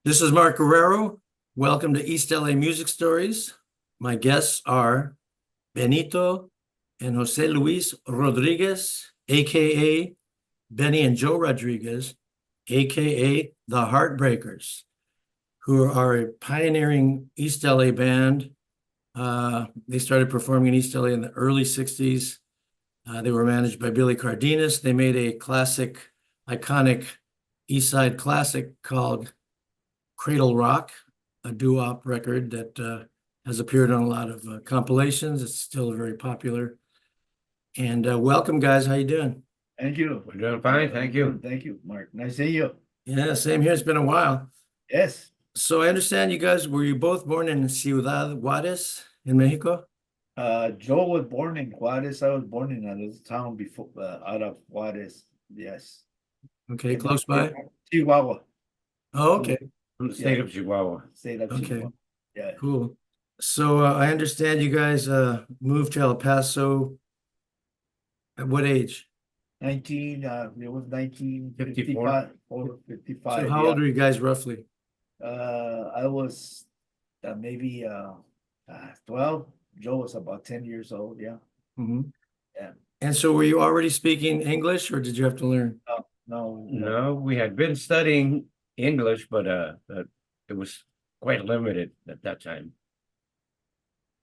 This is Mark Guerrero. Welcome to East L.A. Music Stories. My guests are Benito and Jose Luis Rodriguez, aka Benny and Joe Rodriguez, aka the Heartbreakers, who are a pioneering East LA band. They started performing in East LA in the early 60s. They were managed by Billy Cardenas. They made a classic, iconic Eastside classic called Cradle Rock, a doo-wop record that has appeared on a lot of compilations. It's still very popular. And welcome, guys. How you doing? Thank you. We're doing fine, thank you. Thank you, Mark. Nice to see you. Yeah, same here. It's been a while. Yes. So I understand were you both born in Ciudad Juarez in Mexico? Joe was born in Juarez. I was born in a little town before out of Juarez. Yes. Okay, close by. Chihuahua. Oh, okay, From the state of Chihuahua. State of okay, Chihuahua. Yeah. cool. So I understand you guys moved to El Paso at what age? It was 1955 or 55. So how old are you guys roughly? I was maybe 12. Joe was about 10 years old. Yeah. Mhm. Yeah. And so were you already speaking English or did you have to learn? No. No, we had been studying English, but it was quite limited at that time.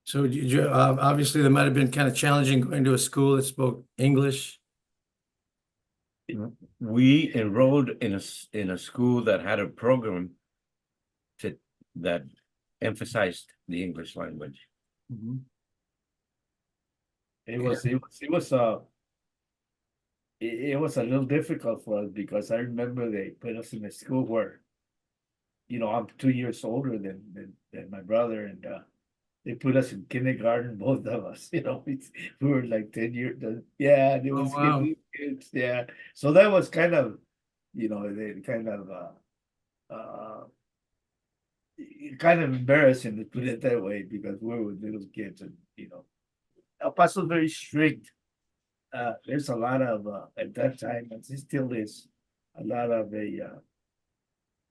So obviously there might have been kind of challenging going to a school that spoke English. We enrolled in a school that had a program that emphasized the English language. Mhm. It was a little difficult for us because I remember they put us in a school where, I'm 2 years older than my brother, and they put us in kindergarten, both of us. We were like 10 years. Yeah, and it Oh, was wow. kids. Yeah, so that was kind of, they kind of embarrassing to put it that way because we were little kids, and El Paso's very strict. There's a lot of at that time, and it still is a lot of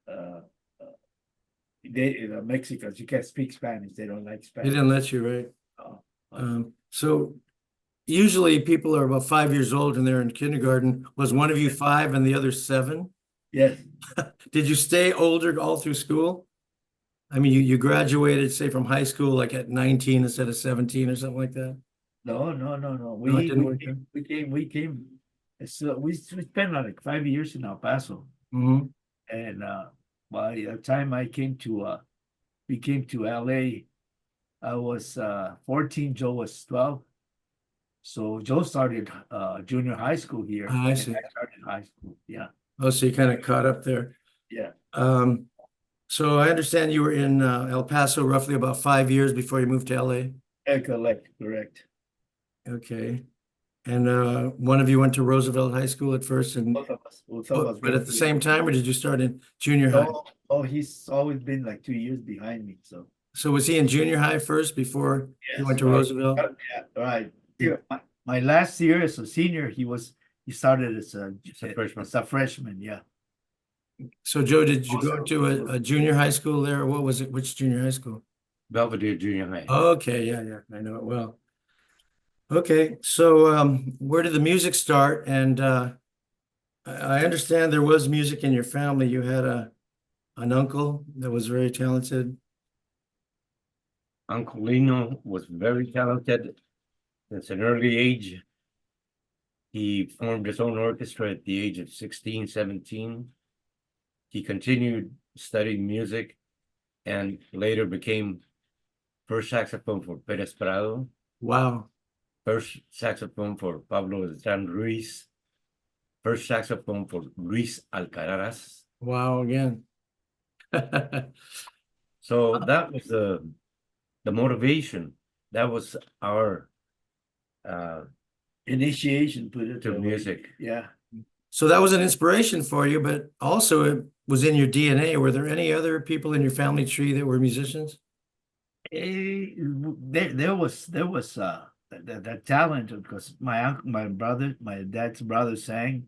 uh, Mexicans. You can't speak Spanish; they don't like They Spanish. didn't let you, right? Uh, So usually people are about 5 years old and they're in kindergarten. Was one of you 5 and the other 7? yes, Did you stay older all through school? I mean, you graduated, say, from high school like at 19 instead of 17 or something like that? no. No, it didn't work then? We came. So we spent like 5 years in El Paso, Mhm. and by the time we came to L.A. I was 14. Joe was 12. So Joe started junior high school here. I and see. I started high school. Yeah, Oh, so you kind of caught up there. yeah. So I understand you were in El Paso roughly about 5 years before you moved to LA. Correct. Okay. And one of you went to Roosevelt High School at first and Both of us but at the went same time, or did you start in junior high? he's always been like 2 years behind me. So So was he in junior high first before he went to right. Roosevelt? Yeah, right. Yeah, my last year as a senior, he started as a freshman. Yeah. So Joe, did you go to a junior high school there? Or what was it? Which junior high school? Belvedere Junior High. Okay, yeah, I know it well. Okay, so where did the music start? And I understand there was music in your family. You had an uncle that was very talented. Uncle Lino was very talented since an early age. He formed his own orchestra at the age of 16, 17. He continued studying music and later became first saxophone for Perez Prado, Wow. first saxophone for Pablo Beltrán Ruiz, first saxophone for Luis Alcaraz. Wow again. So that was the motivation. That was our Initiation, put it to that way. music. Yeah. So that was an inspiration for you, but also it was in your DNA. Were there any other people in your family tree that were musicians? There was that talent because my dad's brother sang.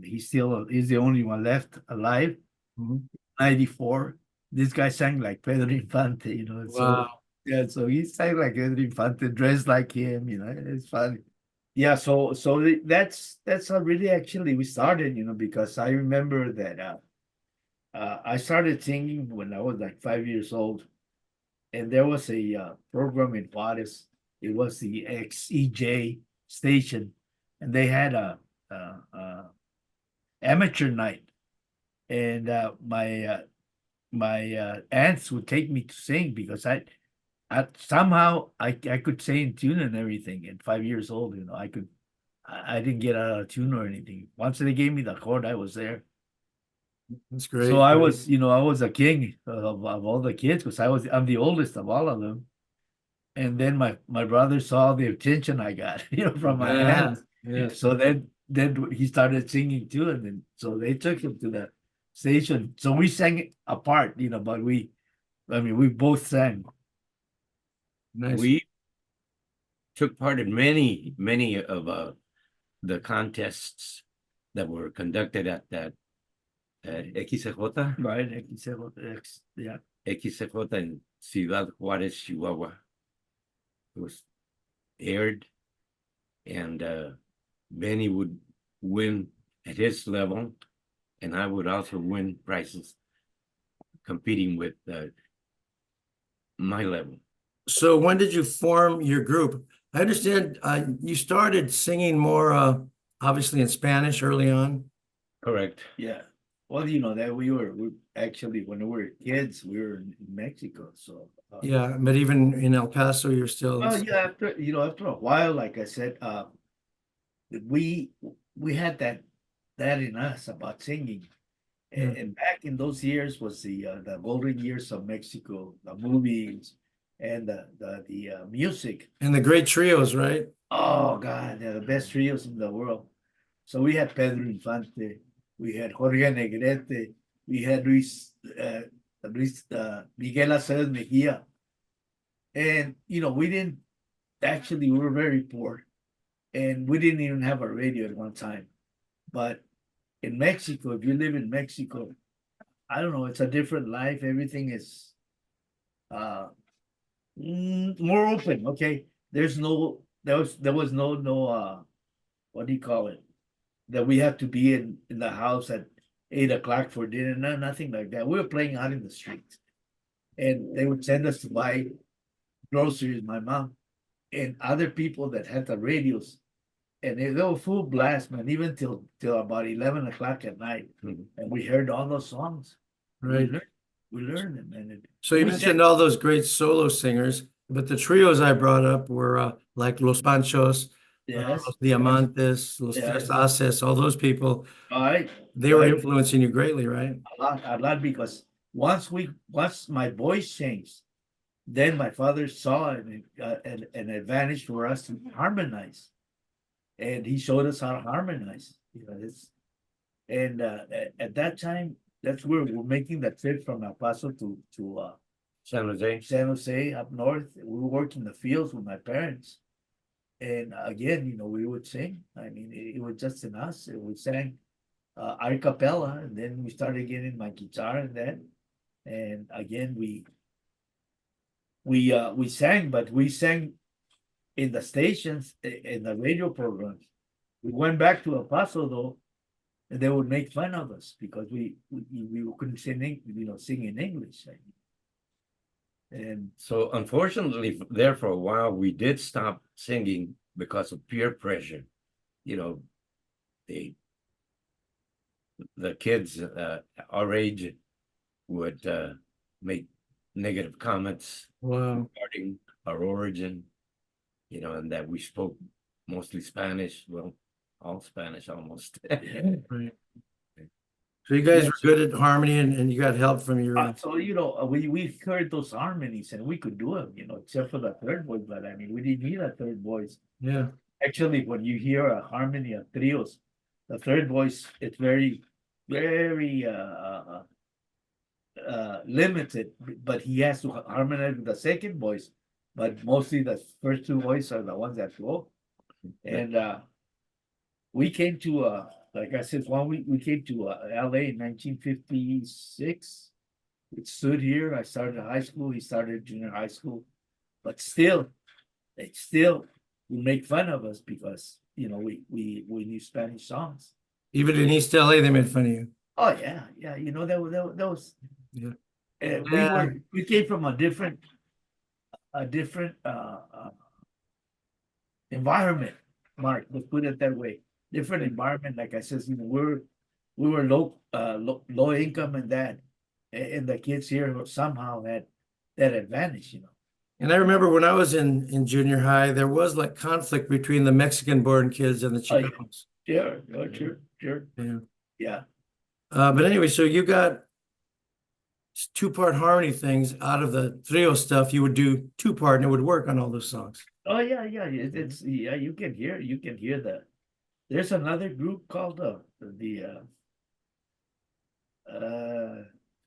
He's the only one left alive. Mhm. 94. This guy sang like Pedro Infante, So Wow. yeah, so he sang like Pedro Infante, dressed like him, it's funny. Yeah, so that's how really actually we started, because I remember that I started singing when I was like 5 years old, and there was a program in Juarez. It was the XEJ station, and they had a amateur night, and my aunts would take me to sing because I somehow I could say in tune and everything at 5 years old. I didn't get out of tune or anything. Once they gave me the chord, I was there. That's So great. I was, I was a king of all the kids because I'm the oldest of all of them. And then my brother saw the attention I got, from my Yeah, aunt. yes. So then he started singing too, and then so they took him to the station. So we sang apart, but we both sang. Nice. We took part in many of the contests that were conducted at that XJ, Right? Yeah. XJ in Ciudad Juárez, Chihuahua. It was aired, and Benny would win at his level, and I would also win prizes competing with my level. So when did you form your group? I understand you started singing more obviously in Spanish early on. Correct. Yeah. Well, that we actually, when we were kids, we were in Mexico. So Yeah, but even in El Paso, you're still. well, yeah, after a while, like I said, we we had that in us about singing. Yeah. And back in those years was the golden years of Mexico, the movies and the music. And the great trios, right? Oh God, they're the best trios in the world. So we had Pedro Infante, we had Jorge Negrete, we had Miguel Aceves Mejia. And we didn't actually, we were very poor, and we didn't even have a radio at one time. But in Mexico, if you live in Mexico, I don't know, it's a different life. Everything is uh more open. Okay. There was no what do you call it? That we have to be in the house at 8 o'clock for dinner. No, nothing like that. We were playing out in the streets. And they would send us to buy groceries, my mom, and other people that had the radios. And they were full blast, man, even till about 11 o'clock at night. Mhm. And we heard all those songs. Right. We learned them, and So you we mentioned all those great solo singers, but the trios I brought up were like Los Panchos, yes, Los Diamantes, Los Yes. Tres Haces, all those people. all right, They were right. influencing you greatly, right? A lot, because once my voice changed, then my father saw an advantage for us to harmonize, and he showed us how to harmonize. And at that time, that's where we're making that trip from El Paso to San Jose. San Jose up north. We worked in the fields with my parents, and again, we would sing. I mean, it was just in us. We sang a cappella, and then we started getting my guitar, and again we sang, but we sang in the stations, in the radio programs. We went back to El Paso though, and they would make fun of us because we couldn't sing in English. And So unfortunately, there for a while, we did stop singing because of peer pressure. The kids our age would make negative comments Wow. regarding our origin, and that we spoke mostly Spanish. Well, all Spanish almost. Right. So you guys were good at harmony and you got help from your so we heard those harmonies and we could do them, except for the third voice. But I mean, we didn't need a third voice. yeah. Actually, when you hear a harmony of trios, the third voice, it's very, very limited, but he has to harmonize with the second voice. But mostly the first two voices are the ones that go. And we came to like I said, when we came to LA in 1956, it stood here. I started high school. He started junior high school, but still, they still would make fun of us because we knew Spanish songs. Even in East LA, they made fun of you. Oh yeah, yeah. That was Yeah. we came from a different environment. Mark, let's put it that way. Different environment. Like I said, we were low income and that, and the kids here somehow had that advantage. And I remember when I was in junior high, there was like conflict between the Mexican-born kids and the Oh, yeah. Chicanos. Sure, sure. Yeah. Yeah. But anyway, so you got two-part harmony things out of the trio stuff. You would do two-part and it would work on all those songs. Oh yeah. It's yeah. You can hear the. There's another group called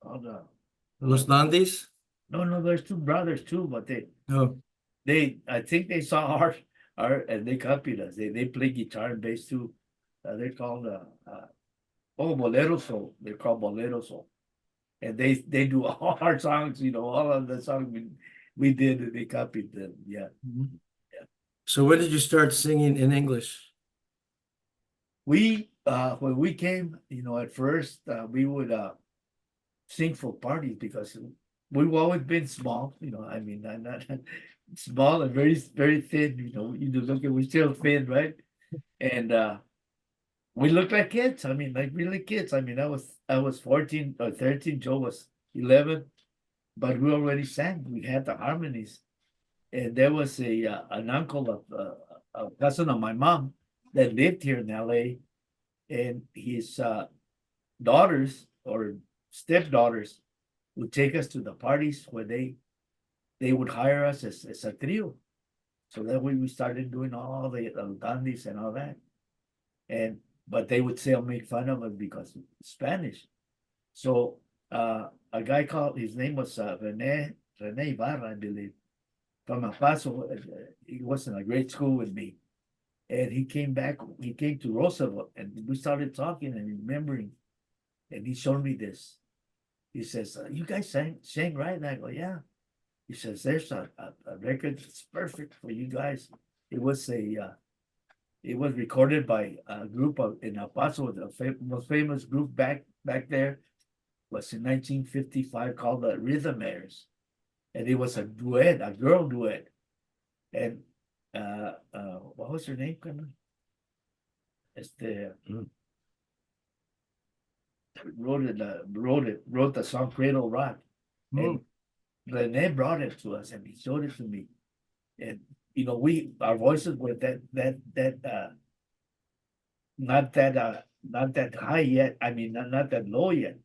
called Los Landis? no, there's two brothers too, but Oh, I think they saw our and they copied us. They play guitar and bass too. They're called Boleros. They're called Boleros. And they do all our songs, all of the songs we did, and they copied them. Yeah. so when did you start singing in English? When we came, at first we would sing for parties because we've always been small, I mean, not small and very, very thin, you look at, we're still thin, right? And we looked like kids. I mean, like really kids. I mean, I was 14 or 13, Joe was 11, but we already sang. We had the harmonies. And there was an uncle of a cousin of my mom that lived here in LA, and his daughters or stepdaughters would take us to the parties where they would hire us as a trio. So that way we started doing all the dandies and all that. But they would still make fun of us because of Spanish. So a guy called, his name was Rene Ibarra, I believe, from El Paso. He was in a grade school with me. And he came to Roosevelt, and we started talking and remembering. And he showed me this. He says, you guys sang right? And I go, yeah. He says, there's a record that's perfect for you guys. It was recorded by a group in El Paso. The most famous group back there was in 1955 called the Rhythmaires. And it was a duet, a girl duet. And what was her name? Wrote the song Cradle Rock. And Rene brought it to us and he showed it to me. And our voices were not that high yet. I mean, not that low yet.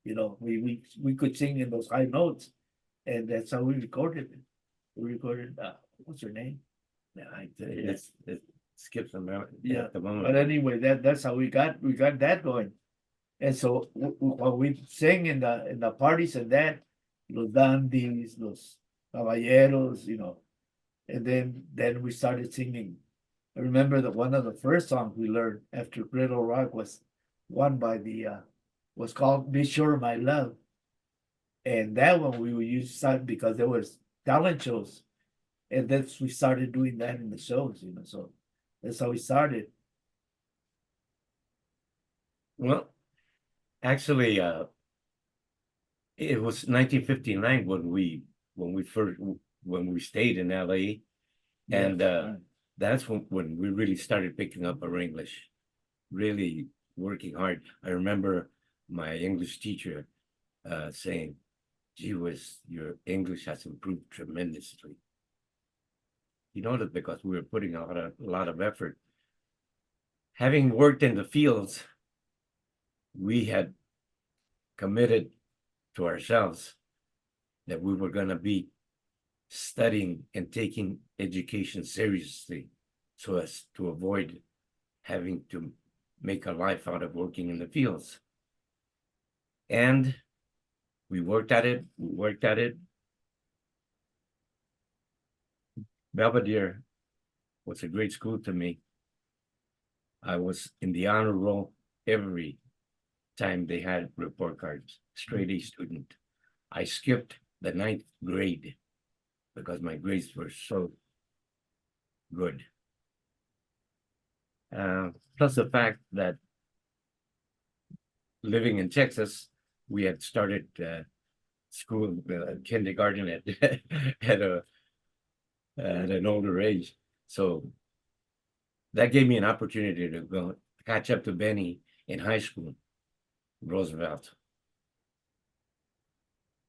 We could sing in those high notes, and that's how we recorded it. We recorded what's her name? Yeah, It skips a minute yeah. at the moment. But anyway, that's how we got that going. And so when we sang in the parties and that, los dandies, los caballeros, and then we started singing. I remember that one of the first songs we learned after Cradle Rock was one by was called Be Sure My Love. And that one we would use because there was talent shows. And then we started doing that in the shows, so that's how we started. Well, actually, it was 1959 when we stayed in LA, and that's when we really started picking up our English, really working hard. I remember my English teacher saying, "Gee whiz, your English has improved tremendously." That because we were putting out a lot of effort. Having worked in the fields, we had committed to ourselves that we were going to be studying and taking education seriously so as to avoid having to make a life out of working in the fields. And we worked at it. Belvedere was a great school to me. I was in the honor roll every time they had report cards, straight A student. I skipped the 9th grade because my grades were so good. Plus the fact that living in Texas, we had started school kindergarten at at an older age, so that gave me an opportunity to go catch up to Benny in high school, Roosevelt.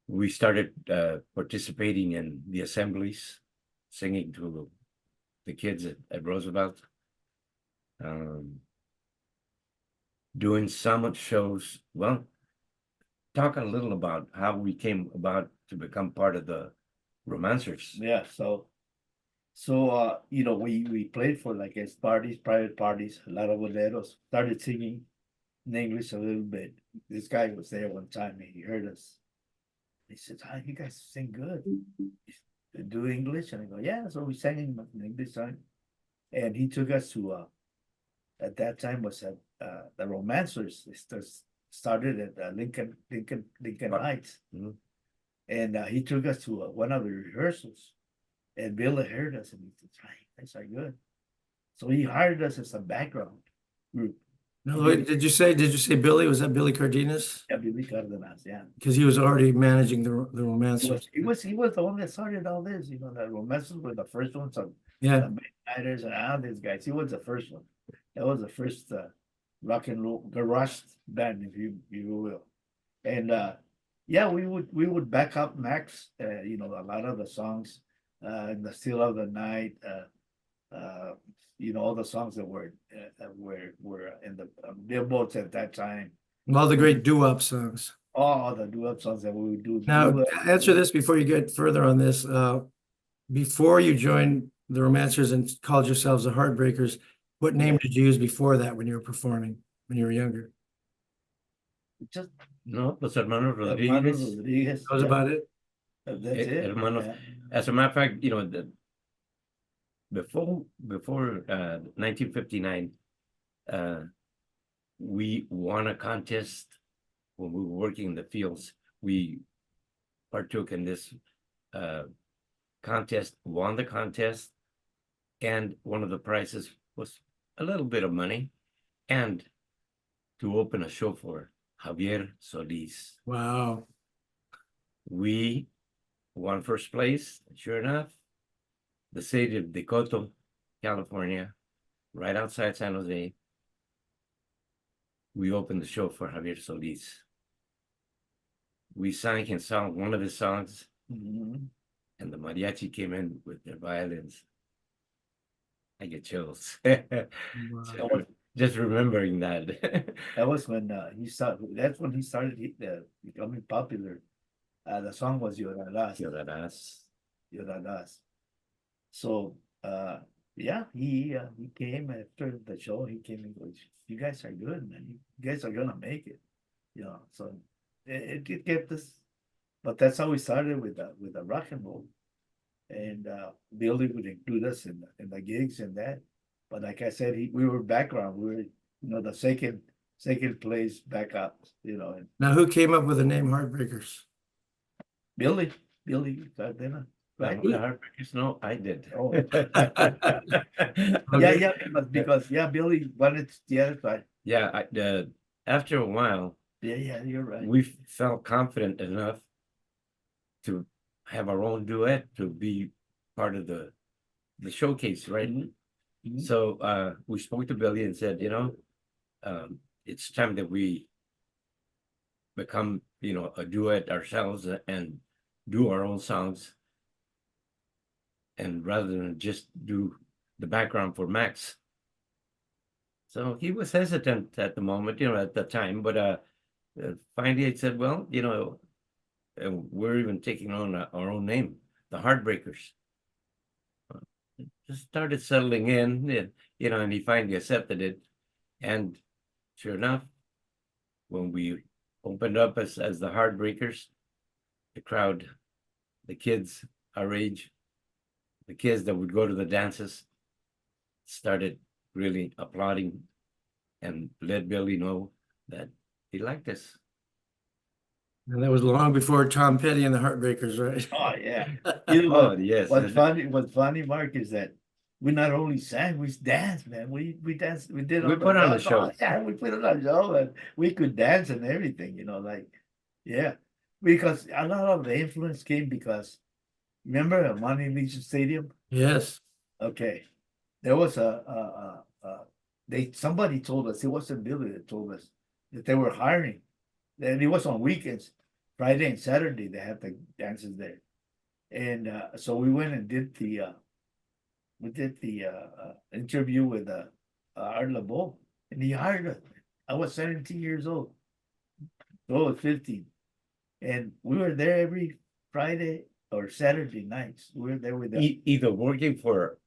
We started participating in the assemblies, singing to the kids at Roosevelt, doing summit shows. Well, talk a little about how we came about to become part of the Romancers. Yeah, so you know, we played for like as parties, private parties, a lot of boleros, started singing in English a little bit. This guy was there one time and he heard us. He said, "Hi, you guys sing good. You do English?" And I go, "Yeah." So we sang in an English song. And he took us to at that time was at the Romancers. It started at Lincoln Heights. Mhm. And he took us to one of the rehearsals. And Billy heard us and he said, "Right, that's are good." So he hired us as a background group. No, wait, did you say Billy? Was that Billy Cardenas? Yeah, Billy Cardenas, yeah. Because he was already managing the He Romancers. he was the one that started all this, you know, the Romancers were the first ones of Yeah, the Midnighters and all these guys. He was the first one. That was the first rock and roll garage band, if you will. And yeah, we would back up Max, you know, a lot of the songs, in the Still of the Night, you know, all the songs that were in the billboards at that time. all the great doo-wop songs. All the doo-wop songs that we would do. Now, answer this before you get further on this. Before you joined the Romancers and called yourselves the Heartbreakers, what name did you use before that when you were performing, when you were younger? Just No, Los Hermanos Hermanos Rodriguez. Rodriguez. That was Yeah, about it? that's it. Hermanos. Yeah. As a matter of fact, you know, before 1959, we won a contest when we were working in the fields. We partook in this contest, won the contest, and one of the prizes was a little bit of money and to open a show for Javier Solis. Wow. We won first place, sure enough. The city of Decoto, California, right outside San Jose. We opened the show for Javier Solis. We sang and sung one of his songs, Mhm. and the mariachi came in with their violins. I get chills. Wow. Just remembering that. That was when he started. That's when he started becoming popular. The song was Llorarás. Llorarás. Llorarás. So yeah, he came after the show. He came and goes, "You guys are good, man. You guys are gonna make it." You know, so it kept us. But that's how we started with the rock and roll. And Billy would include us in the gigs and that. But like I said, we were background. We were, you know, the second place backup. You know, and Now, who came up with the name Heartbreakers? Billy Cardenas, right? The Heartbreakers? No, I did. Oh. Okay. Yeah, because Billy wanted. Yeah, that's right. Yeah, after a while, Yeah, you're right. we felt confident enough to have our own duet, to be part of the showcase, right? Mhm. Mhm. So we spoke to Billy and said, you know, it's time that we become, you know, a duet ourselves and do our own songs. And rather than just do the background for Max. So he was hesitant at the moment, you know, at the time, but finally he said, well, you know, we're even taking on our own name, the Heartbreakers. Just started settling in, you know, and he finally accepted it. And sure enough, when we opened up as the Heartbreakers, the crowd, the kids our age, the kids that would go to the dances, started really applauding and let Billy know that he liked us. And that was long before Tom Petty and the Heartbreakers, right? Oh, yeah. You know Oh, what? yes. What's funny, Mark, is that we not only sang, we danced, man. We danced, we did We all put on a oh, show. yeah, we put on a show and we could dance and everything, like, yeah. Because a lot of the influence came because remember at Money Legion Stadium? Yes. Okay. There was somebody told us, it wasn't Billy that told us that they were hiring. And it was on weekends, Friday and Saturday, they had the dances there. And so we went and did the interview with Art LeBeau, and he hired us. I was 17 years old. So I was 15. And we were there every Friday or Saturday nights. We were there with them. Either working for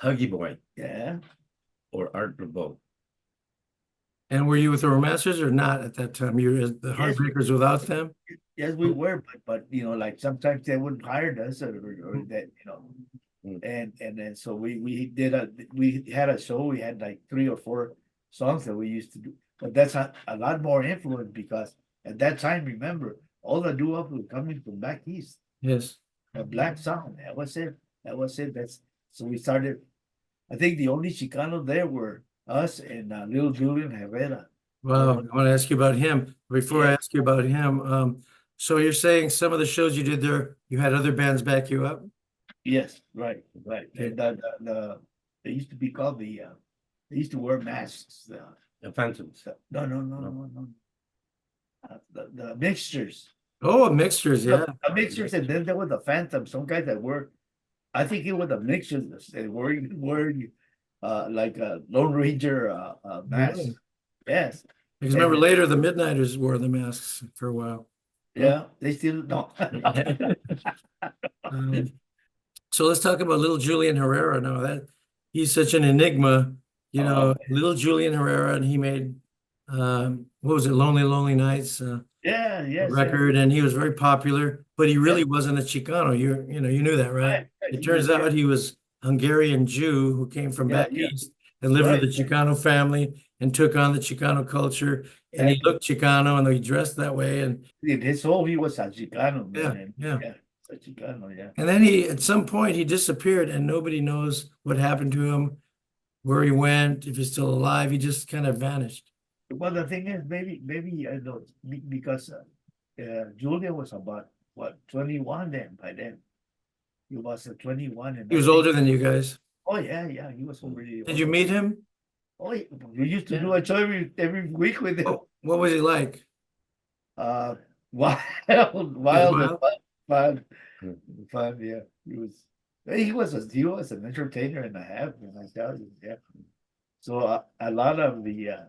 Huggy Boy Yeah. or Art LeBeau. And were you with the Romancers or not at that time? You were the Yes. Heartbreakers without them? Yes, we were, but like sometimes they wouldn't hire us or that, Mm. and then so we had a show, we had like 3 or 4 songs that we used to do, but that's a lot more influence because at that time, remember, all the doo-wop was coming from back east, Yes. a black sound, that was it, that's, so we started, I think the only Chicano there were us and little Julian Herrera. Well, I want to ask you about him. Before I Yeah. ask you about him, so you're saying some of the shows you did there, you had other bands back you up? Yes, right. Okay. And they used to be called they used to wear masks. The Phantoms. No. The mixtures. Oh, mixtures, yeah. The mixtures, and then there was the Phantoms. Some guys that were, I think it was the mixtures. They were wearing like a Lone Ranger mask. Really? Yes. Because remember later the Midnighters wore the masks for a while. Yeah, they still no. So let's talk about little Julian Herrera now. That he's such an enigma, little Julian Herrera, and he made what was it, Lonely Lonely Nights Yes. record, and he was very popular, but he really wasn't a Chicano. You knew that, right? It turns out he was Hungarian Jew who came from back east and lived with the Chicano family and took on the Chicano culture, and he looked Chicano and he dressed that way, and In his soul, he was a Chicano, Yeah, man. yeah. A Chicano, yeah. and then at some point he disappeared and nobody knows what happened to him, where he went, if he's still alive. He just kind of vanished. Well, the thing is, maybe I know because Julia was about what 21 then. By then, he was 21, and He was older than you guys. Oh yeah, he was already. Did you meet him? Oh, yeah. We used to do a show every week with him. What was he like? Wild and fun. Yeah, he was an entertainer and a half, and I tell you, yeah. So a lot of the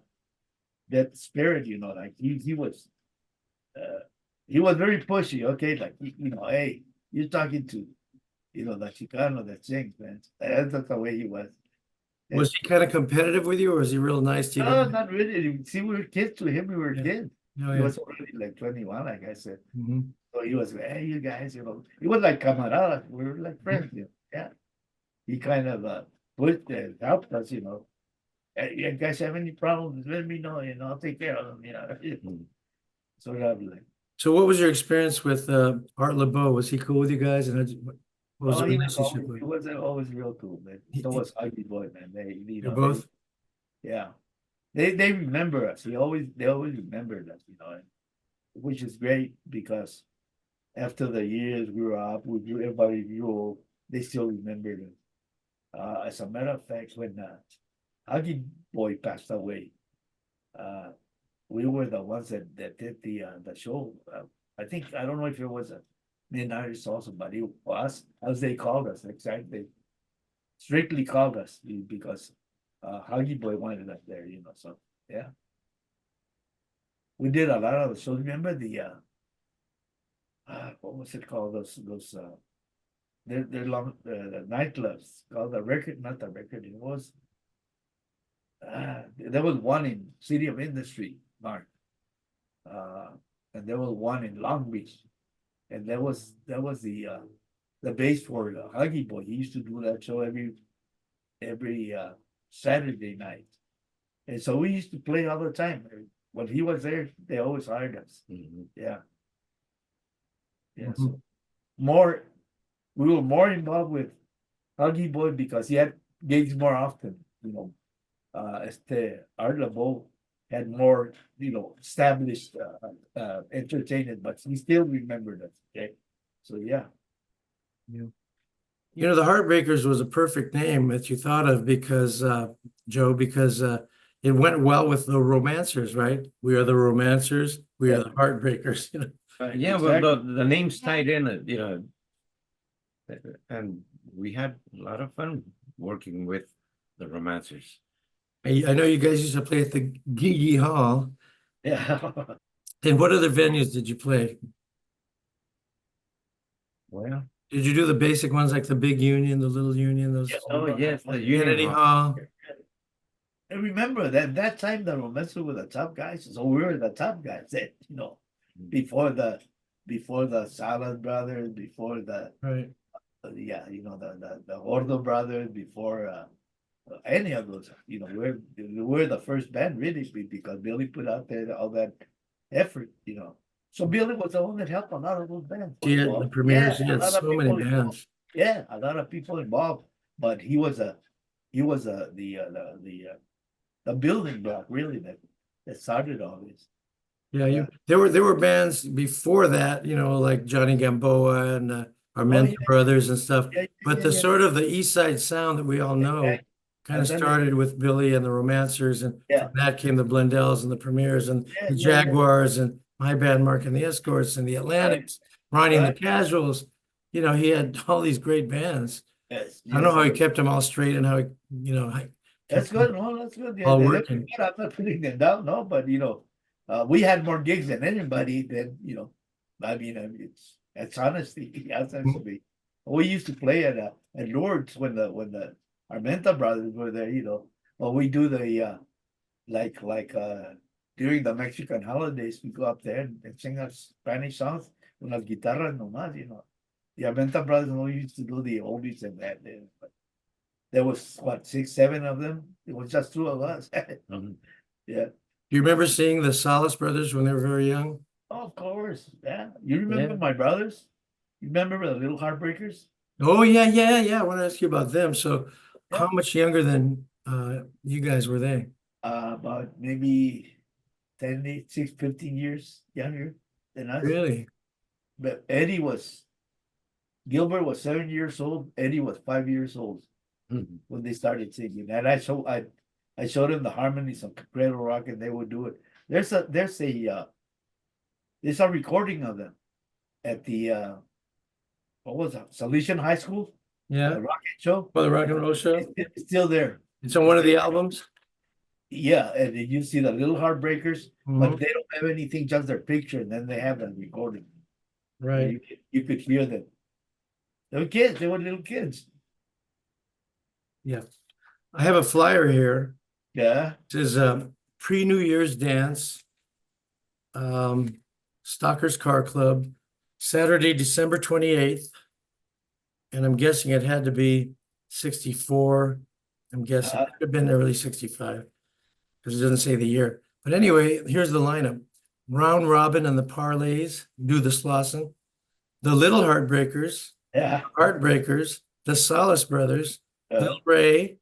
that spirit, like he was very pushy. Okay, like hey, you're talking to the Chicano that sings, man. That's the way he was. Was he kind of competitive with you, or was he real nice to you? No, not really. See, we were kids to him. We were kids. Oh, He yeah. was already like 21, like I said. Mhm. So he was, hey, you guys, he was like camarada. We were like friends, yeah. He kind of helped us, Hey, you guys have any problems, let me know, I'll take care of them, Sort of like. So what was your experience with Art LeBeau? Was he cool with you guys? And what was the He relationship like? was always real cool, man. So was Ugly Boy, man. You're both? Yeah. They remember us. They always remembered us, which is great because after the years grew up, everybody grew old, they still remembered us. As a matter of fact, when Huggy Boy passed away, we were the ones that did the show. I don't know if it was a Midnight also, but it was, as they called us, exactly. Strictly called us because Huggy Boy wanted us there, so yeah. We did a lot of the shows. Remember the what was it called? Those they're long the nightclubs called the Record, not the Record. It was there was one in City of Industry, Mark, and there was one in Long Beach, and that was the base for Huggy Boy. He used to do that show every Saturday night, And so we used to play all the time. When he was there, they always hired us. Mhm. Yeah. Yeah, Mhm. so we were more involved with Huggy Boy because he had gigs more often, you know. Art LeBeau had more, you know, established entertainment, but he still remembered us, okay? So yeah. You know, the Heartbreakers was a perfect name that you thought of because, Joe, because it went well with the Romancers, right? We are the Romancers, we are the Heartbreakers, you know. Yeah, well, the names tied in, you know, and we had a lot of fun working with the Romancers. I know you guys used to play at the Gigi Hall. Yeah. And what other venues did you play? Well, Did you do the basic ones like the Big Union, the Little Union, those? oh yes, the Kennedy Union Hall. Hall. I remember that time the Romancer were the top guys, so we were the top guys that, you know, before the Salad Brothers, before the Right. yeah, you know, the Gordo Brothers, before any of those, you know, we're the first band really because Billy put out there all that effort, you know. So Billy was the one that helped a lot of those bands. He had the premieres, he a had lot of so many people involved. bands. Yeah, a lot of people involved, but he was the building block really that started all this. Yeah, there were bands before that, you know, like Johnny Gamboa and Armenta yeah. Brothers and stuff. Yeah, But the sort of the Eastside Sound that we all know Exactly. kind of And then started with Billy and the Romancers, and Yeah. from that came the Blendells and the Premiers and Yeah, the yeah. Jaguars and my band Mark and the Escorts and the Atlantics, Ronnie and the Right. Casuals. You know, he had all these great bands. Yes, I don't know how he yes. kept them all straight and how he, you know, That's good. No, that's good. Yeah, all they working. good. I'm not putting them down, no, but you know, we had more gigs than anybody. Then you know, I mean, it's honesty. That's actually we used to play at Lourdes when the Armenta brothers were there. You know, well, we do the like during the Mexican holidays, we go up there and sing our Spanish songs con las guitarras nomás. You know, the Armenta brothers only used to do the oldies and that. But there was what 6, 7 of them. It was just 2 of us. Mhm. Yeah. Do you remember seeing the Salas Brothers when they were very young? Oh, of course. Yeah. You remember Yeah. my brothers? You remember the Little Heartbreakers? Oh, yeah. I want to ask you about them. So Yeah. how much younger than you guys were they? About maybe 10, 6, 15 years younger than us. Really? But Gilbert was 7 years old. Eddie was 5 years old Mhm. when they started singing. And I showed them the harmonies of Cradle Rock and they would do it. There's a recording of them at the what was that? Salesian High School, Yeah. the rocket show. For the rock and roll show? It's still there. It's on one of the albums? Yeah, and then you see the Little Heartbreakers, but Mhm. they don't have anything, just their picture, and then they have that recording. Right. You could hear them. They were kids, they were little kids. Yeah. I have a flyer here. Yeah, It says pre-New Year's dance. Stockers Car Club, Saturday, December 28th. And I'm guessing it had to be 64. I'm guessing it could have been early 65 because it doesn't say the year. But anyway, here's the lineup. Round Robin and the Parlays do the Slauson. The Little Heartbreakers, yeah. Heartbreakers, the Solace Brothers, Uh, Bill Ray,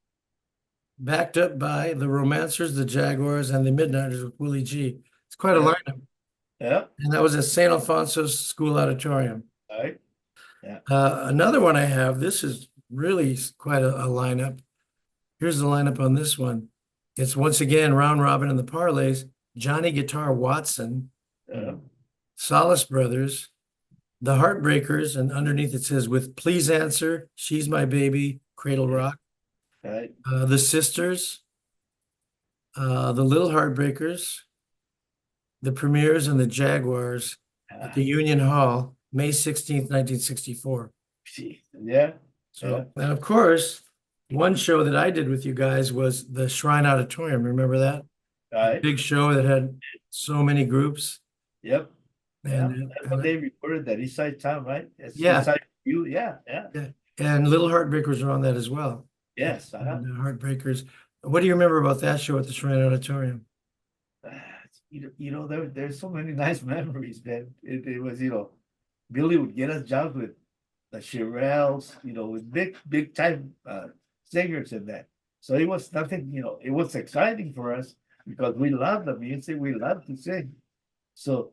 backed up by the Romancers, the Jaguars, and the Midnighters with Willie G. It's quite a Yeah. lineup. yeah, And that was at St. Alfonso's School Auditorium. all right. Another one I have, this is really quite a lineup. Here's the lineup on this one. It's once again Round Robin and the Parlays, Johnny Guitar Watson, Solace Brothers, the Heartbreakers, and underneath it says with Please Answer, She's My Baby, Cradle Rock, All right. the Sisters, the Little Heartbreakers, the Premiers, and the Jaguars at the Union Hall, May 16th, 1964. Yeah, So, and of course, one show that I did with you guys was the Shrine Auditorium. Remember that? all right. Big show that had so many groups. Yep. Yeah, And, that's what they recorded that Eastside Sound, right? It's Yeah. Eastside View, yeah. and Little Heartbreakers are on that as well. Yes. And the Heartbreakers. What do you remember about that show at the Shrine Auditorium? There's so many nice memories, man. It was, Billy would get us jobs with the Shirelles, with big time singers in that. So it was nothing, it was exciting for us because we loved the music, we loved to sing. So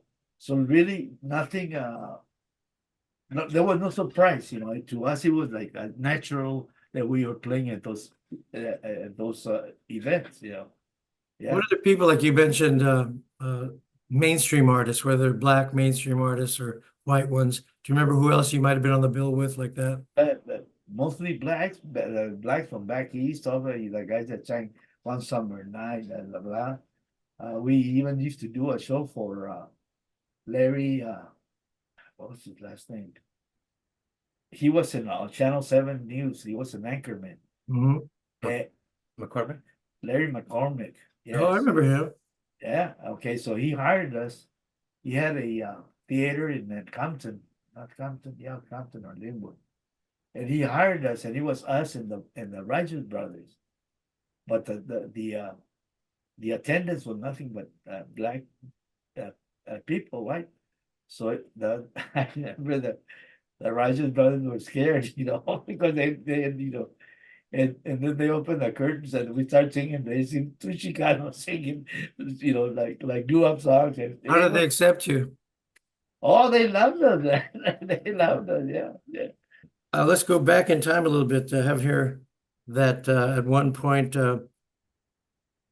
really nothing, there was no surprise, to us it was like a natural that we were playing at those events, Yeah. What are the people, like you mentioned, mainstream artists, whether black mainstream artists or white ones? Do you remember who else you might have been on the bill with like that? Mostly blacks, blacks from back east, all the guys that sang One Summer Night and blah blah. We even used to do a show for Larry. What was his last name? He was in Channel 7 News. He was an anchorman. Mhm. McCormick? Larry McCormick. Yes. Oh, I remember him. Yeah. Okay. So he hired us. He had a theater in Compton, not Compton, yeah, Compton or Linwood, and he hired us, and it was us and the Righteous Brothers, but the attendance was nothing but black people, right? So I remember the Righteous Brothers were scared, because they and then they opened the curtains and we started singing. They sing two Chicanos singing, like doo-wop songs. And How did they accept you? Oh, they loved us. They loved us. Yeah. Let's go back in time a little bit to have here that at one point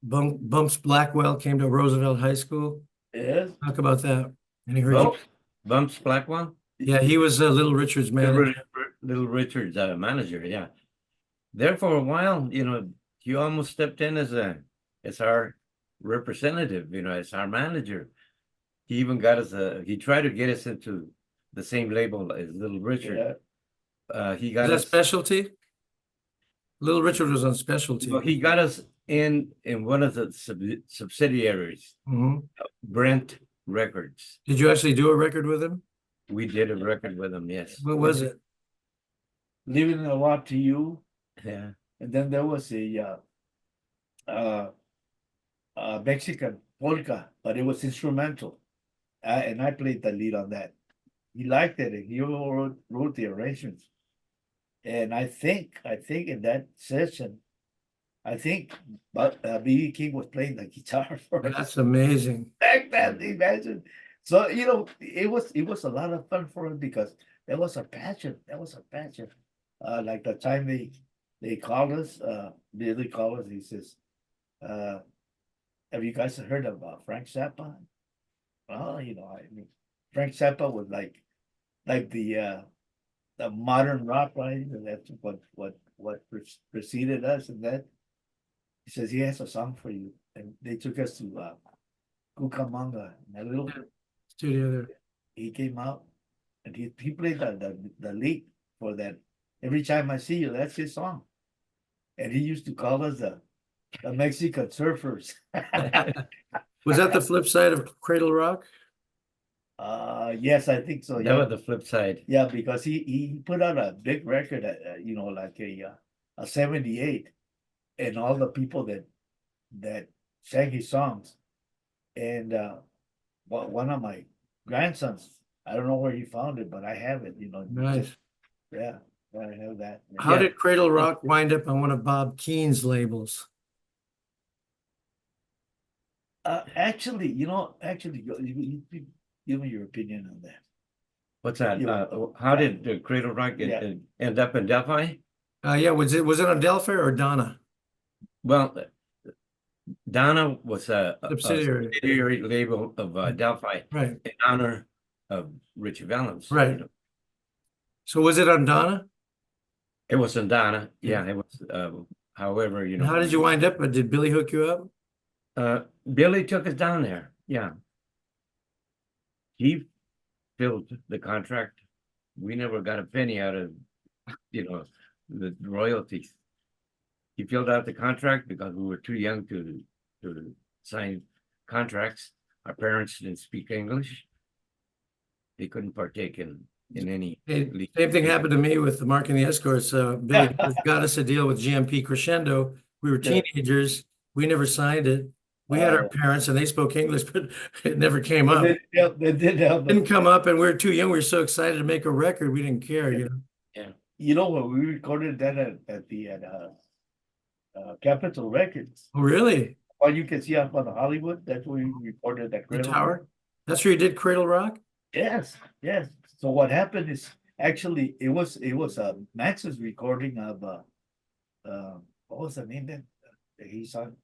Bumps Blackwell came to Roosevelt High School. Yes. Talk about that. And he heard you. Bumps Blackwell? Yeah, he was Little Richard's manager. Little Richard's manager, yeah. There for a while, he almost stepped in as our representative, as our manager. He even got us he tried to get us into the same label as Little Richard. Yeah. He got Is that us specialty? Little Richard was on specialty. well, he got us in one of the subsidiaries, Mhm. Brent Records. Did you actually do a record with him? We did a record with him, yes. What was it? Living a Lot to You. Yeah. And then there was a Mexican polka, but it was instrumental. And I played the lead on that. He liked it, and he wrote the arrangements. And I think in that session, B.B. King was playing the guitar for us. That's amazing. Back then, imagine. So it was a lot of fun for us because there was a passion. Like the time they called us, Billy called us. He says, "Have you guys heard of Frank Zappa?" Well, Frank Zappa was like the modern rock, right? And that's what preceded us, and that he says he has a song for you, and they took us to Cucamonga, that little Studio there. he came out, and he played the lead for that. Every time I see you, that's his song, and he used to call us the Mexican surfers. Was that the flip side of Cradle Rock? Yes, I think so. That Yeah, was the flip side. yeah, because he put out a big record, like a 78, and all the people that sang his songs, and one of my grandsons, I don't know where he found it, but I have it. Nice. Yeah, I have that. How did Cradle Rock wind up on one of Bob Keene's labels? Actually, you give me your opinion on that. What's that? Yeah. How did the Cradle Rock end up in Delphi? Yeah, was it on Delphi or Donna? Well, Donna was a Subsidiary. subsidiary label of Delphi Right. in honor of Richie Valens. Right. So was it on Donna? It was in Donna. Yeah, it was. However, And how did you wind up? Did Billy hook you up? Billy took us down there. Yeah. He filled the contract. We never got a penny out of, the royalties. He filled out the contract because we were too young to sign contracts. Our parents didn't speak English. They couldn't partake in any. Same thing happened to me with the Mark and the Escorts. Billy got us a deal with GMP Crescendo We were Yeah. teenagers. We never signed it. We had our Oh. parents and they spoke English, but it never came up. They did help. Didn't come up and we were too young. We were so excited to make a record. We didn't care, you know. You know what? We recorded that at Capitol Records. Oh, really? Well, you can see up on the Hollywood. That's where we recorded that. The Cradle tower? Rock. That's where you did Cradle Rock? Yes, yes. So what happened is actually it was Max's recording of what was the name that he's on?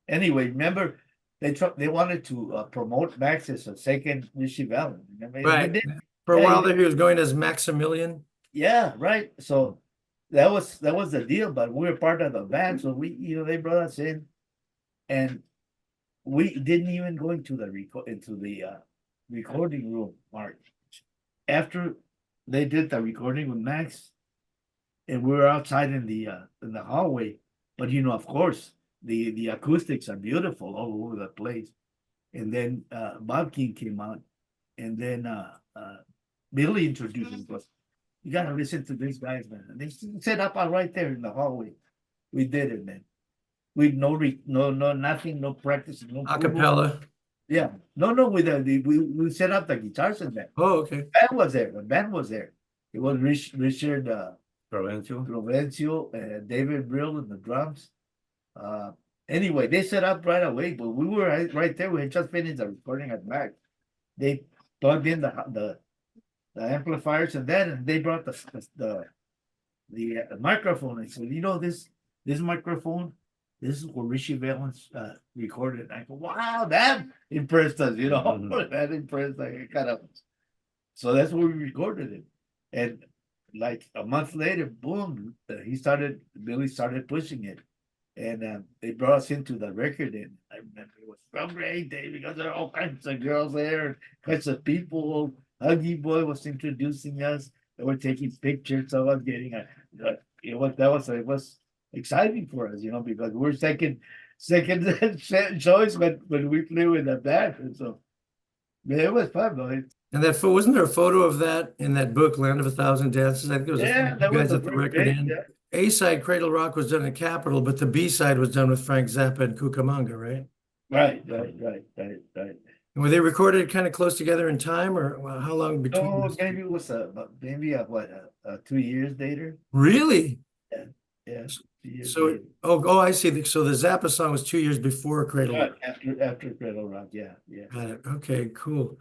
Anyway, remember they wanted to promote Max as a second Richie Valens. Remember? He Right. did. For a Yeah, while he there, he was going as Maximilian. Yeah, right. So that was the deal, but we were part of the band, so they brought us in, and we didn't even go into the recording room, Mark. After they did the recording with Max, and we were outside in the hallway, but of course, the acoustics are beautiful all over the place. And then Bob King came out, and then Billy introduced us. You gotta listen to these guys, man. And they set up right there in the hallway. We did it, man. We no nothing, no practice, no A cappella. Yeah, no, with we set up the guitars and that. Oh, okay. Band was there. The band was there. It was Richard Provincial. Provencio and David Brill in the drums. Anyway, they set up right away, but we were right there. We had just finished the recording at Mac. They plugged in the amplifiers and they brought the microphone. I said, this microphone, this is where Richie Valens recorded. I go, wow, that impressed us, Mhm. that impressed so that's where we recorded it. And like a month later, boom, Billy started pushing it. And they brought us into the record, and I remember it was so great day because there are all kinds of girls there, kinds of people. Huggy Boy was introducing us. They were taking pictures of us getting it was exciting for us, because we're second choice when we play with the band. And so yeah, it was fun though. And wasn't there a photo of that in that book, Land of a Thousand Dances? I think it was Yeah, you that was guys the at the first record day, in. yeah. A-side Cradle Rock was done in Capitol, but the B-side was done with Frank Zappa and Cucamonga, right? Right. And were they recorded kind of close together in time, or how long between? Oh, those? maybe it was maybe 2 years later. Really? Yeah. 2 years So, later. I see. So the Zappa song was 2 years before Cradle Rock. After Cradle Rock, yeah. Got it. Okay, cool.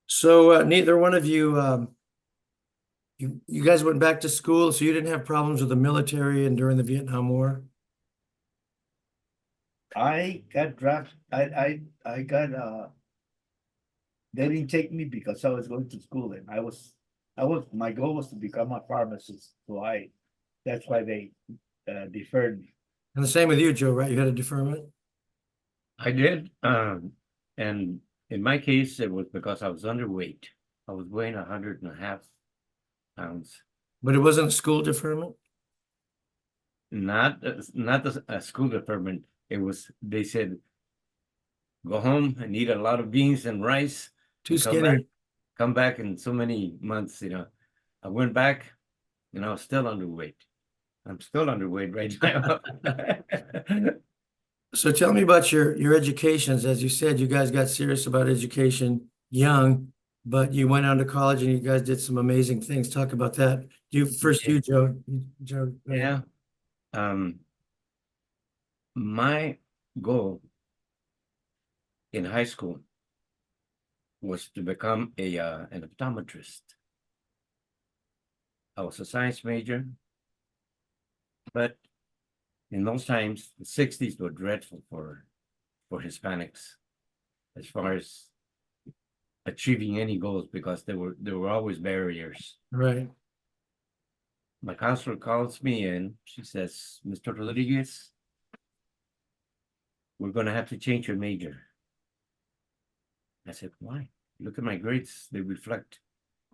So neither one of you, you guys went back to school, so you didn't have problems with the military and during the Vietnam War? I got drafted. I got they didn't take me because I was going to school, and my goal was to become a pharmacist. So that's why they deferred me. And the same with you, Joe, right? You had a deferment? I did, and in my case, it was because I was underweight. I was weighing 100.5 pounds. But it wasn't a school deferment? Not a school deferment. It was, they said, go home and eat a lot of beans and rice. Too Come back. skinny. Come back in so many months, I went back and I was still underweight. I'm still underweight right now. So tell me about your educations. As you said, you guys got serious about education young, but you went on to college and you guys did some amazing things. Talk about that. You, Joe. Joe. Yeah. My goal in high school was to become an optometrist. I was a science major, but in those times, the 60s were dreadful for Hispanics as far as achieving any goals, because there were always barriers. Right. My counselor calls me in. She says, Mr. Rodriguez, we're going to have to change your major. I said, why? Look at my grades. They reflect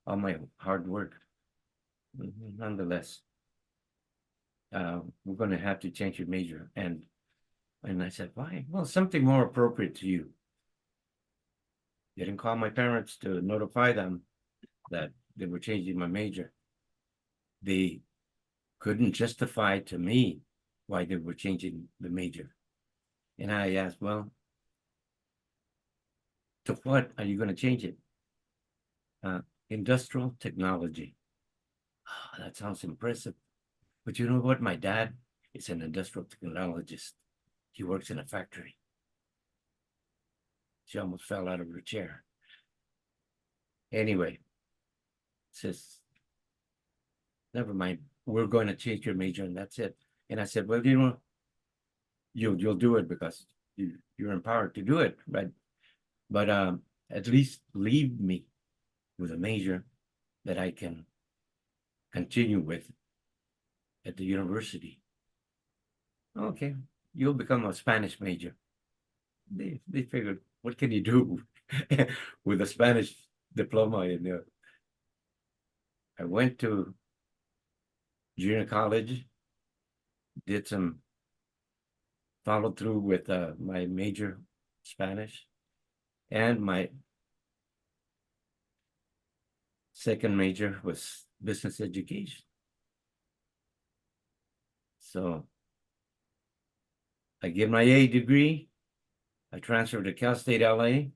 all my hard work. Nonetheless, we're going to have to change your major. And I said, why? Well, something more appropriate to you. Didn't call my parents to notify them that they were changing my major. The couldn't justify to me why they were changing the major. And I asked, well, to what are you going to change it? Industrial technology. Oh, that sounds impressive. But you know what? My dad is an industrial technologist. He works in a factory. She almost fell out of her chair. Anyway, says, never mind. We're going to change your major, and that's it. And I said, well, you know, you'll do it because you're empowered to do it, right? But at least leave me with a major that I can continue with at the university. Okay, you'll become a Spanish major. They figured, what can you do with a Spanish diploma? I went to junior college, did some follow through with my major Spanish, and my second major was business education. So I get my A degree. I transferred to Cal State L.A.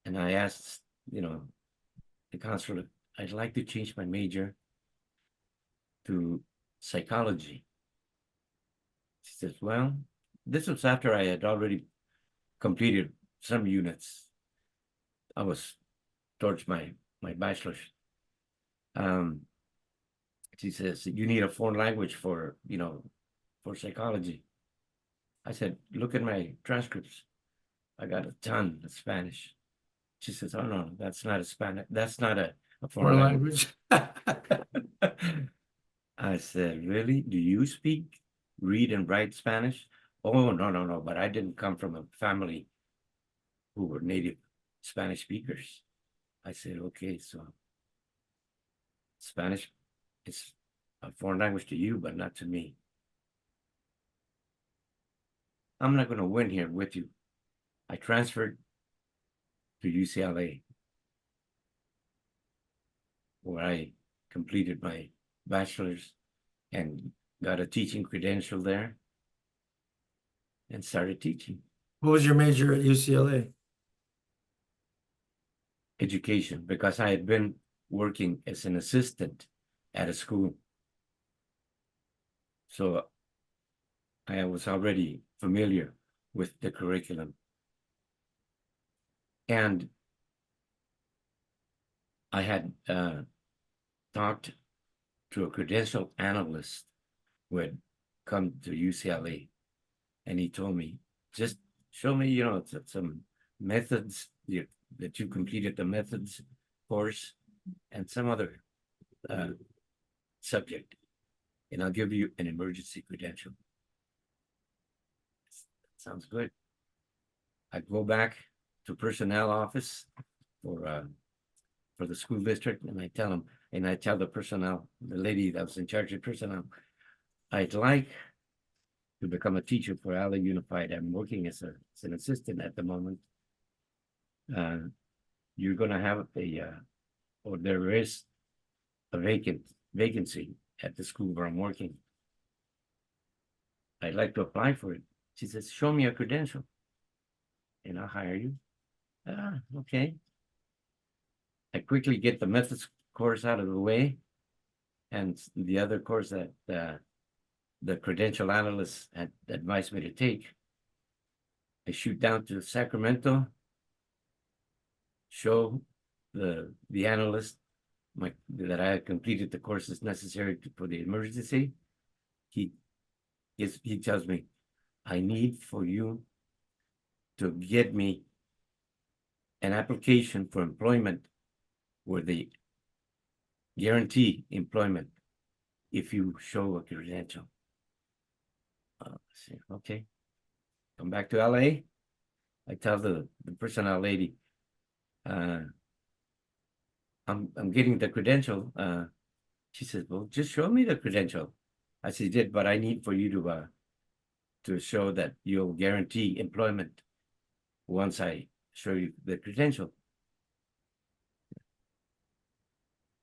and I asked, the counselor, I'd like to change my major to psychology. She says, well, this was after I had already completed some units. I was towards my bachelor's. She says, you need a foreign language for psychology. I said, look at my transcripts. I got a ton of Spanish. She says, oh no, that's not a Spanish. That's not a foreign language. I said, really? Do you speak, read and write Spanish? Oh, no. But I didn't come from a family who were native Spanish speakers. I said, okay, so Spanish is a foreign language to you, but not to me. I'm not going to win here with you. I transferred to UCLA, where I completed my bachelor's and got a teaching credential there and started teaching. What was your major at UCLA? Education, because I had been working as an assistant at a school. So I was already familiar with the curriculum. And I had talked to a credential analyst who had come to UCLA, and he told me, just show me, some methods that you completed the methods course and some other subject, and I'll give you an emergency credential. Sounds good. I go back to personnel office for the school district, and I tell the personnel, the lady that was in charge of personnel, I'd like to become a teacher for L.A. Unified. I'm working as an assistant at the moment. You're going to have or there is a vacancy at the school where I'm working. I'd like to apply for it. She says, show me a credential and I'll hire you. Okay. I quickly get the methods course out of the way, and the other course that the credential analyst had advised me to take. I shoot down to Sacramento, show the analyst that I had completed the courses necessary for the emergency. He tells me, I need for you to get me an application for employment where they guarantee employment if you show a credential. Okay, come back to LA. I tell the personnel lady, I'm getting the credential. She says, well, just show me the credential. I said, but I need for you to show that you'll guarantee employment once I show you the credential.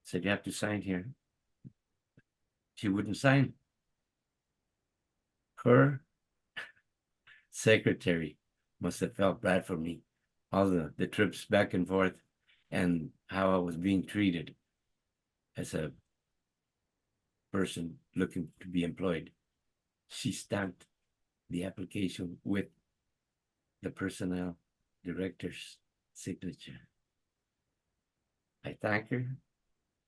Said, you have to sign here. She wouldn't sign. Her secretary must have felt bad for me. All the trips back and forth and how I was being treated as a person looking to be employed. She stamped the application with the personnel director's signature. I thank her,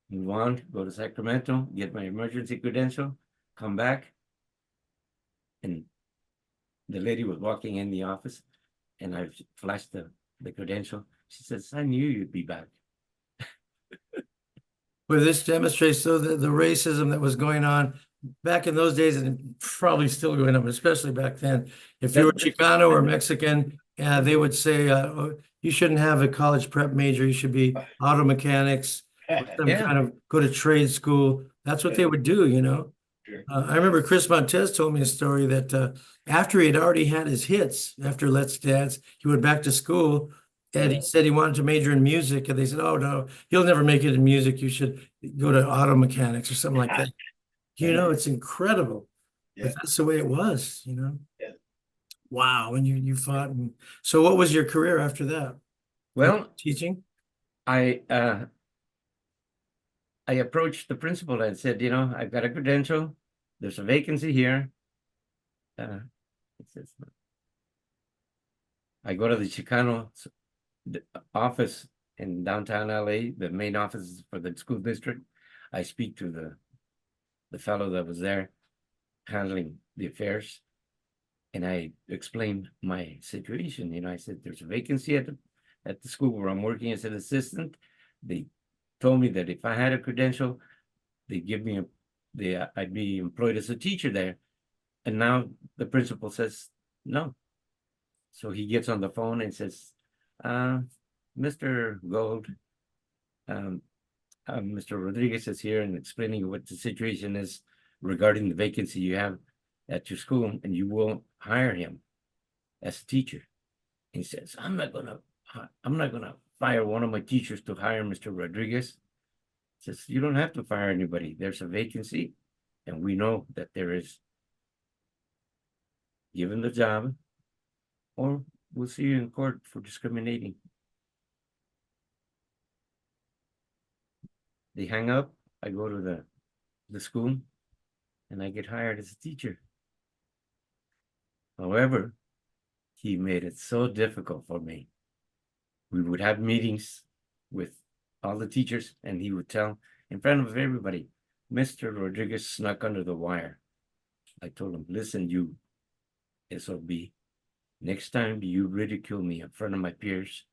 move on, go to Sacramento, get my emergency credential, come back. And the lady was walking in the office and I flashed the credential. She says, I knew you'd be back. Well, this demonstrates though the racism that was going on back in those days, and probably still going on, but especially back then. If you were Chicano or Mexican, they would say, "Oh, you shouldn't have a college prep major. You should be auto mechanics, or some Yeah. kind of go to trade school." That's what they would do, you know. Sure. I remember Chris Montez told me a story that after he had already had his hits, after Let's Dance, he went back to school. And he said he wanted to major in music, and they said, "Oh no, you'll never make it in music. You should go to auto mechanics or something like that." You know, it's incredible, Yeah. but that's the way it was. You know. Yeah. Wow, and you fought, and so what was your career after that? Well, Teaching. I approached the principal and said, you know, I've got a credential. There's a vacancy here. It says, I go to the Chicano office in downtown LA, the main office for the school district. I speak to the fellow that was there handling the affairs. And I explained my situation. You know, I said, there's a vacancy at the school where I'm working as an assistant. They told me that if I had a credential, they'd give me I'd be employed as a teacher there. And now the principal says no. So he gets on the phone and says, Mr. Gold, Mr. Rodriguez is here and explaining what the situation is regarding the vacancy you have at your school, and you will hire him as a teacher. He says, I'm not gonna fire one of my teachers to hire Mr. Rodriguez. He says, you don't have to fire anybody. There's a vacancy, and we know that there is. Give him the job, or we'll see you in court for discriminating. They hang up. I go to the school, and I get hired as a teacher. However, he made it so difficult for me. We would have meetings with all the teachers, and he would tell in front of everybody, Mr. Rodriguez snuck under the wire. I told him, listen, you SOB, next time you ridicule me in front of my peers,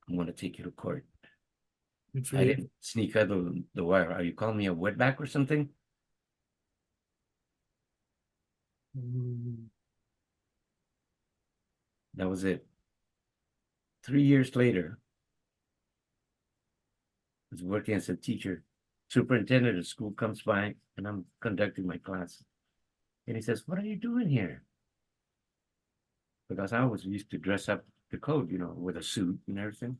I'm going to take you to court. I didn't sneak under the wire. Are you calling me a wetback or something? That was it. 3 years later, I was working as a teacher. Superintendent of school comes by and I'm conducting my class. And he says, what are you doing here? Because I always used to dress up the code, you know, with a suit and everything.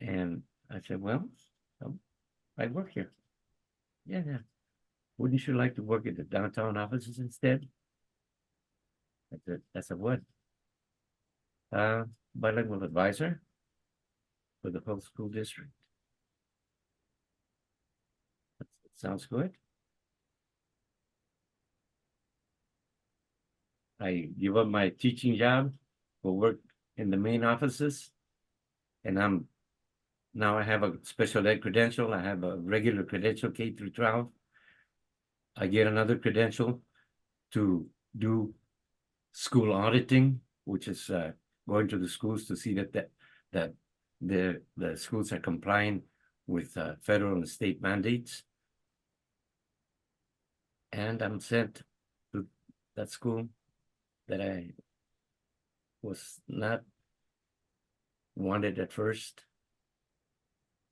And I said, well, I work here. Yeah. Wouldn't you like to work at the downtown offices instead? I said, what? Bilingual advisor for the whole school district. That sounds good. I give up my teaching job, go work in the main offices, and now I have a special ed credential. I have a regular credential, K through 12. I get another credential to do school auditing, which is going to the schools to see that the schools are complying with federal and state mandates. And I'm sent to that school that I was not wanted at first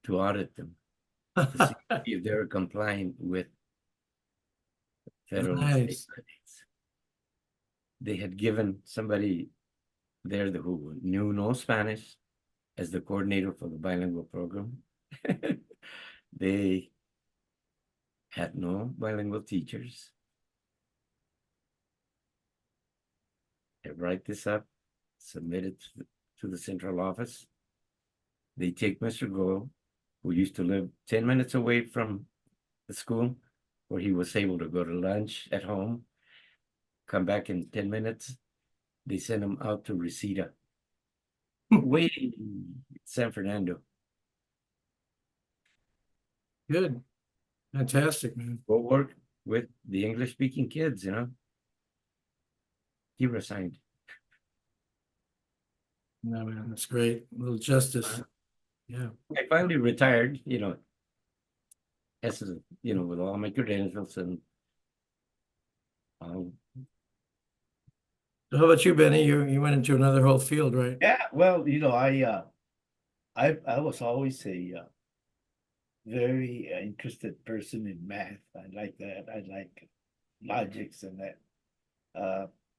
to audit them to see if they're complying with federal and state Nice. mandates. They had given somebody there who knew no Spanish as the coordinator for the bilingual program. They had no bilingual teachers. I write this up, submit it to the central office. They take Mr. Go, who used to live 10 minutes away from the school, where he was able to go to lunch at home, come back in 10 minutes. They send him out to Reseda, way in San Fernando. Good. Fantastic, man. Go work with the English-speaking kids, you know. He resigned. No, man, that's great. A little justice. Yeah. I finally retired, you know, as a, you know, with all my credentials and So how about you, Benny? You went into another whole field, right? Yeah, well, I was always a very interested person in math. I like that. I like logics and that.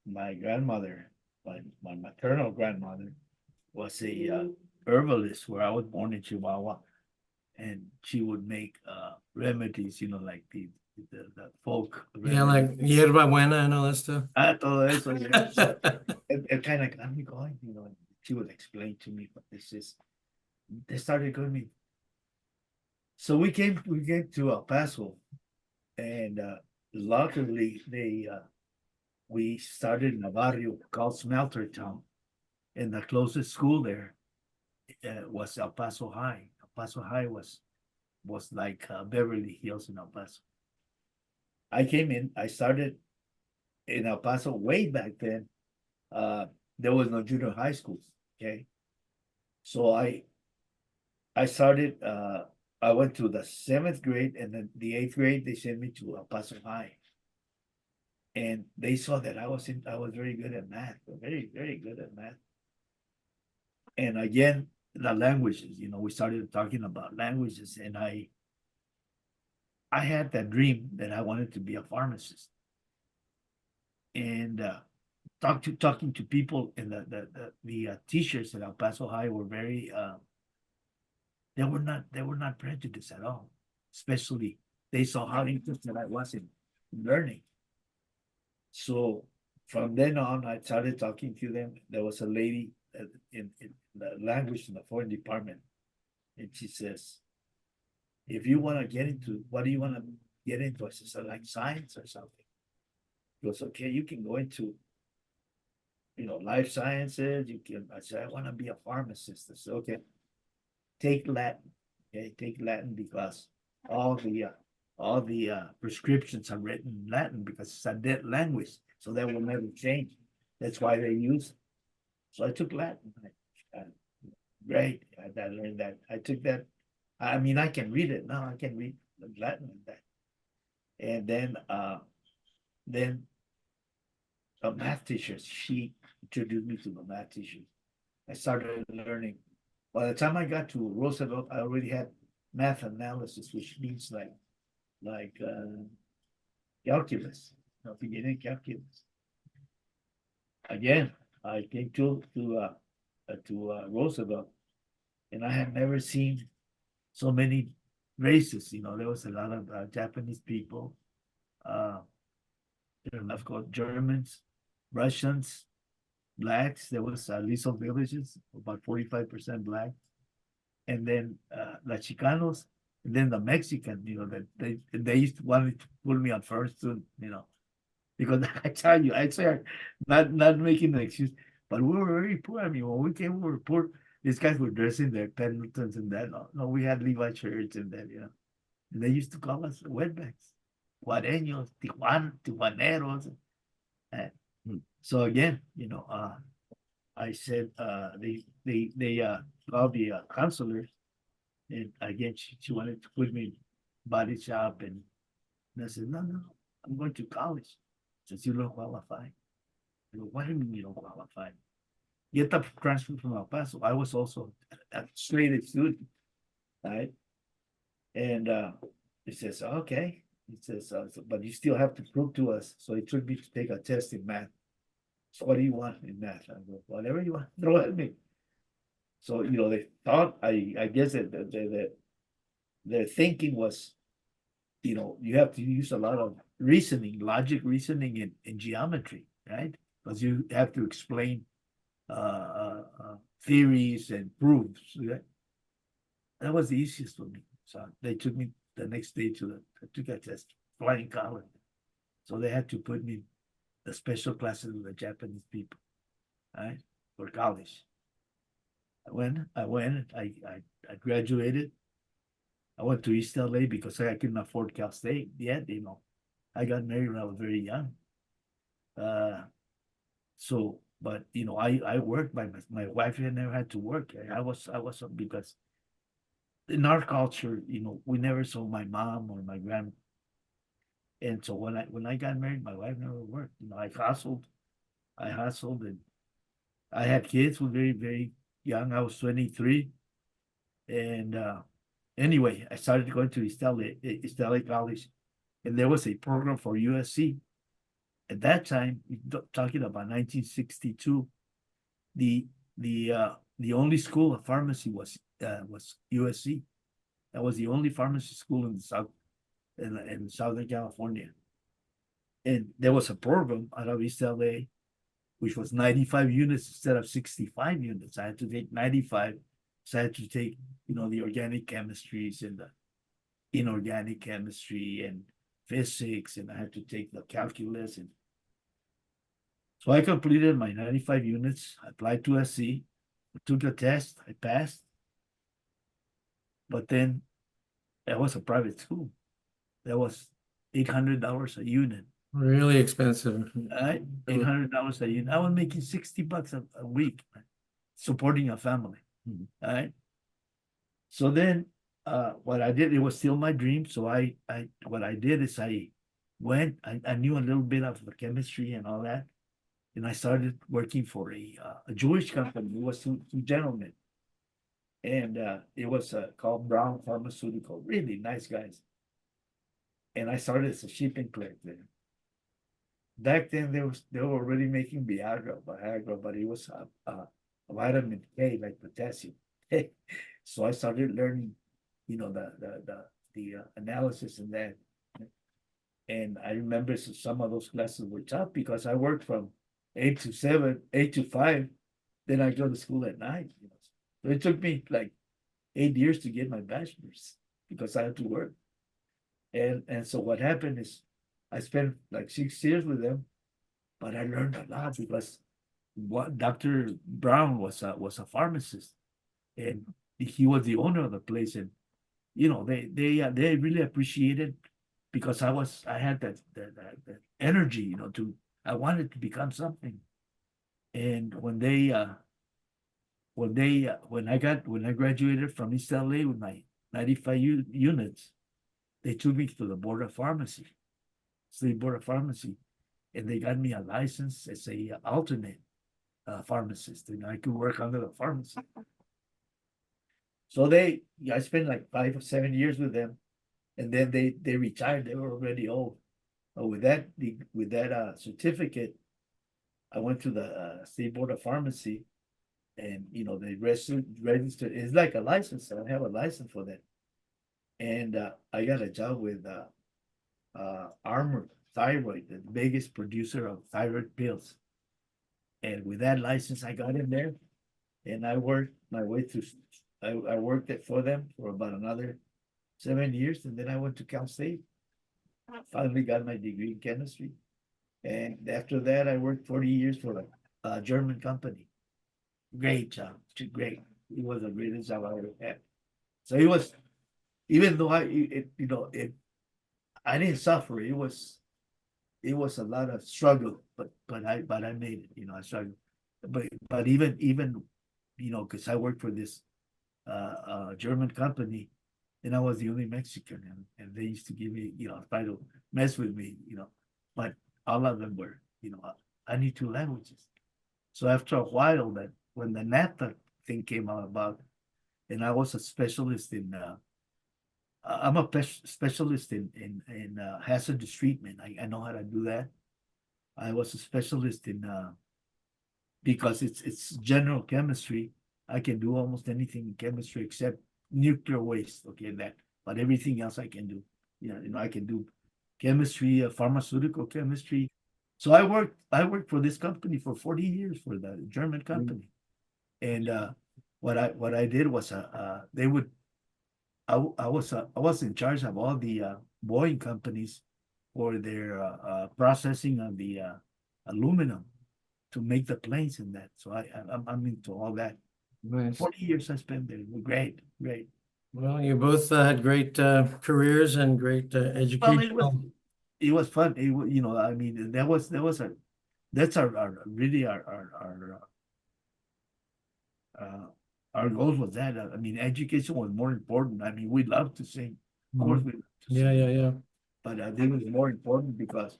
My grandmother, my maternal grandmother, was a herbalist where I was born in Chihuahua, and she would make remedies, like the folk. Yeah, like hierba buena and all that stuff. Todo eso. Yeah. So it kind of got me going, and she would explain to me what this is. They started going me. So we came to El Paso, and luckily we started in a barrio called Smelter Town, and the closest school there was El Paso High. El Paso High was like Beverly Hills in El Paso. I started in El Paso way back then. There was no junior high schools, okay? So I started, I went to the 7th grade, and then the 8th grade, they sent me to El Paso High. And they saw that I was very good at math, very, very good at math. And again, the languages, we started talking about languages, and I had that dream that I wanted to be a pharmacist. And talking to people, and the teachers at El Paso High were very they were not prejudiced at all. Especially they saw how interested I was in learning. So from then on, I started talking to them. There was a lady in the language in the foreign department, and she says, if you want to get into, what do you want to get into? I said, like science or something. He goes, okay, you can go into, life sciences. You can. I said, I want to be a pharmacist. I said, okay, take Latin. Okay, take Latin, because all the prescriptions are written in Latin, because it's a dead language, so that will never change. That's why they use it. So I took Latin. Great, I learned that. I took that. I mean, I can read it now. I can read Latin and that. And then a math teacher, she introduced me to the math teacher. I started learning. By the time I got to Roosevelt, I already had math analysis, which means like calculus, beginning calculus. Again, I came to Roosevelt, and I had never seen so many races. There was a lot of Japanese people, of course, Germans, Russians, blacks. There was little villages, about 45% black, and then the Chicanos, and then the Mexican. That they used to want to put me on first soon, because I tell you, I swear, not making an excuse, but we were very poor. I mean, when we came, we were poor. These guys were dressing their Pendletons and that. No, we had Levi shirts and that, and they used to call us wetbacks, Guareños, Tijuaneros. So again, I said they called the counselors, and again she wanted to put me in body shop, and I said, no, I'm going to college. Since you don't qualify. I go, what do you mean you don't qualify? Get the transfer from El Paso. I was also a straight A student, right? And he says, okay. He says, but you still have to prove to us. So he took me to take a test in math. So what do you want in math? I go, whatever you want, throw at me. So they thought, I guess that their thinking was you have to use a lot of reasoning, logic reasoning in geometry, right? Because you have to explain theories and proofs. Right? That was the easiest for me. So they took me the next day I took a test, flying collar. So they had to put me in the special classes with the Japanese people, right? For college. I graduated. I went to East L.A. because I couldn't afford Cal State yet, I got married when I was very young. So, but I worked my wife had never had to work. I was because in our culture, we never saw my mom or my grandma. And so when I got married, my wife never worked. I hustled, and I had kids who were very, very young. I was 23. And anyway, I started going to East L.A. College, and there was a program for USC. At that time, talking about 1962, the only school of pharmacy was USC. That was the only pharmacy school in the South in Southern California. And there was a program out of East LA, which was 95 units instead of 65 units. I had to take 95. So I had to take, the organic chemistries and the inorganic chemistry and physics, and I had to take the calculus. And so I completed my 95 units, I applied to SC, took the test, I passed. But then that was a private school. That was $800 a unit. Really expensive. Right? $800 a unit. I was making $60 a week, right? Supporting a family. Right? So then what I did, it was still my dream. So what I did is I knew a little bit of the chemistry and all that. And I started working for a Jewish company. It was two gentlemen. And it was called Brown Pharmaceutical, really nice guys. And I started as a shipping clerk there. Back then, they were already making Viagra, but it was a vitamin K, like potassium. So I started learning, the analysis in that. And I remember some of those classes were tough because I worked from 8 to 7, 8 to 5. Then I go to school at night. So it took me like 8 years to get my bachelor's because I had to work. And so what happened is I spent like 6 years with them, but I learned a lot because Dr. Brown was a pharmacist, and he was the owner of the place, and they really appreciated because I had that energy, I wanted to become something. And when I graduated from East LA with my 95 units, they took me to the Board of Pharmacy, State Board of Pharmacy, and they got me a license as a alternate pharmacist, and I could work under the pharmacy. So I spent like 5 or 7 years with them, and then they retired. They were already old. But with that certificate, I went to the State Board of Pharmacy, and they registered. It's like a license. I have a license for that, and I got a job with Armor Thyroid, the biggest producer of thyroid pills. And with that license, I got in there, and I worked my way through. I worked it for them for about another 7 years, and then I went to Cal State. Finally got my degree in chemistry, and after that, I worked 40 years for a German company. Great job, great. It was the greatest job I ever had. So it was, even though I didn't suffer. It was a lot of struggle, but I made it. I struggled, but even because I worked for this German company, and I was the only Mexican, and they used to give me, try to mess with me, but all of them were, I need 2 languages. So after a while, that when the NAFTA thing came out about, and I was a specialist in, I'm a specialist in hazardous treatment. I know how to do that. I was a specialist in, because it's general chemistry. I can do almost anything in chemistry except nuclear waste. Okay, but everything else I can do. Yeah, I can do chemistry, pharmaceutical chemistry. So I worked for this company for 40 years for the German company. And what I did was they would I was in charge of all the Boeing companies for their processing of the aluminum to make the planes and that. So I'm into all that. Nice. 40 years I spent there. Great, great. Well, you both had great careers and great Well, educational. it was fun. I mean, that's really our goals was that. I mean, education was more important. I mean, we love to sing. Of course, we love to Yeah, sing, yeah, yeah. but I think it was more important because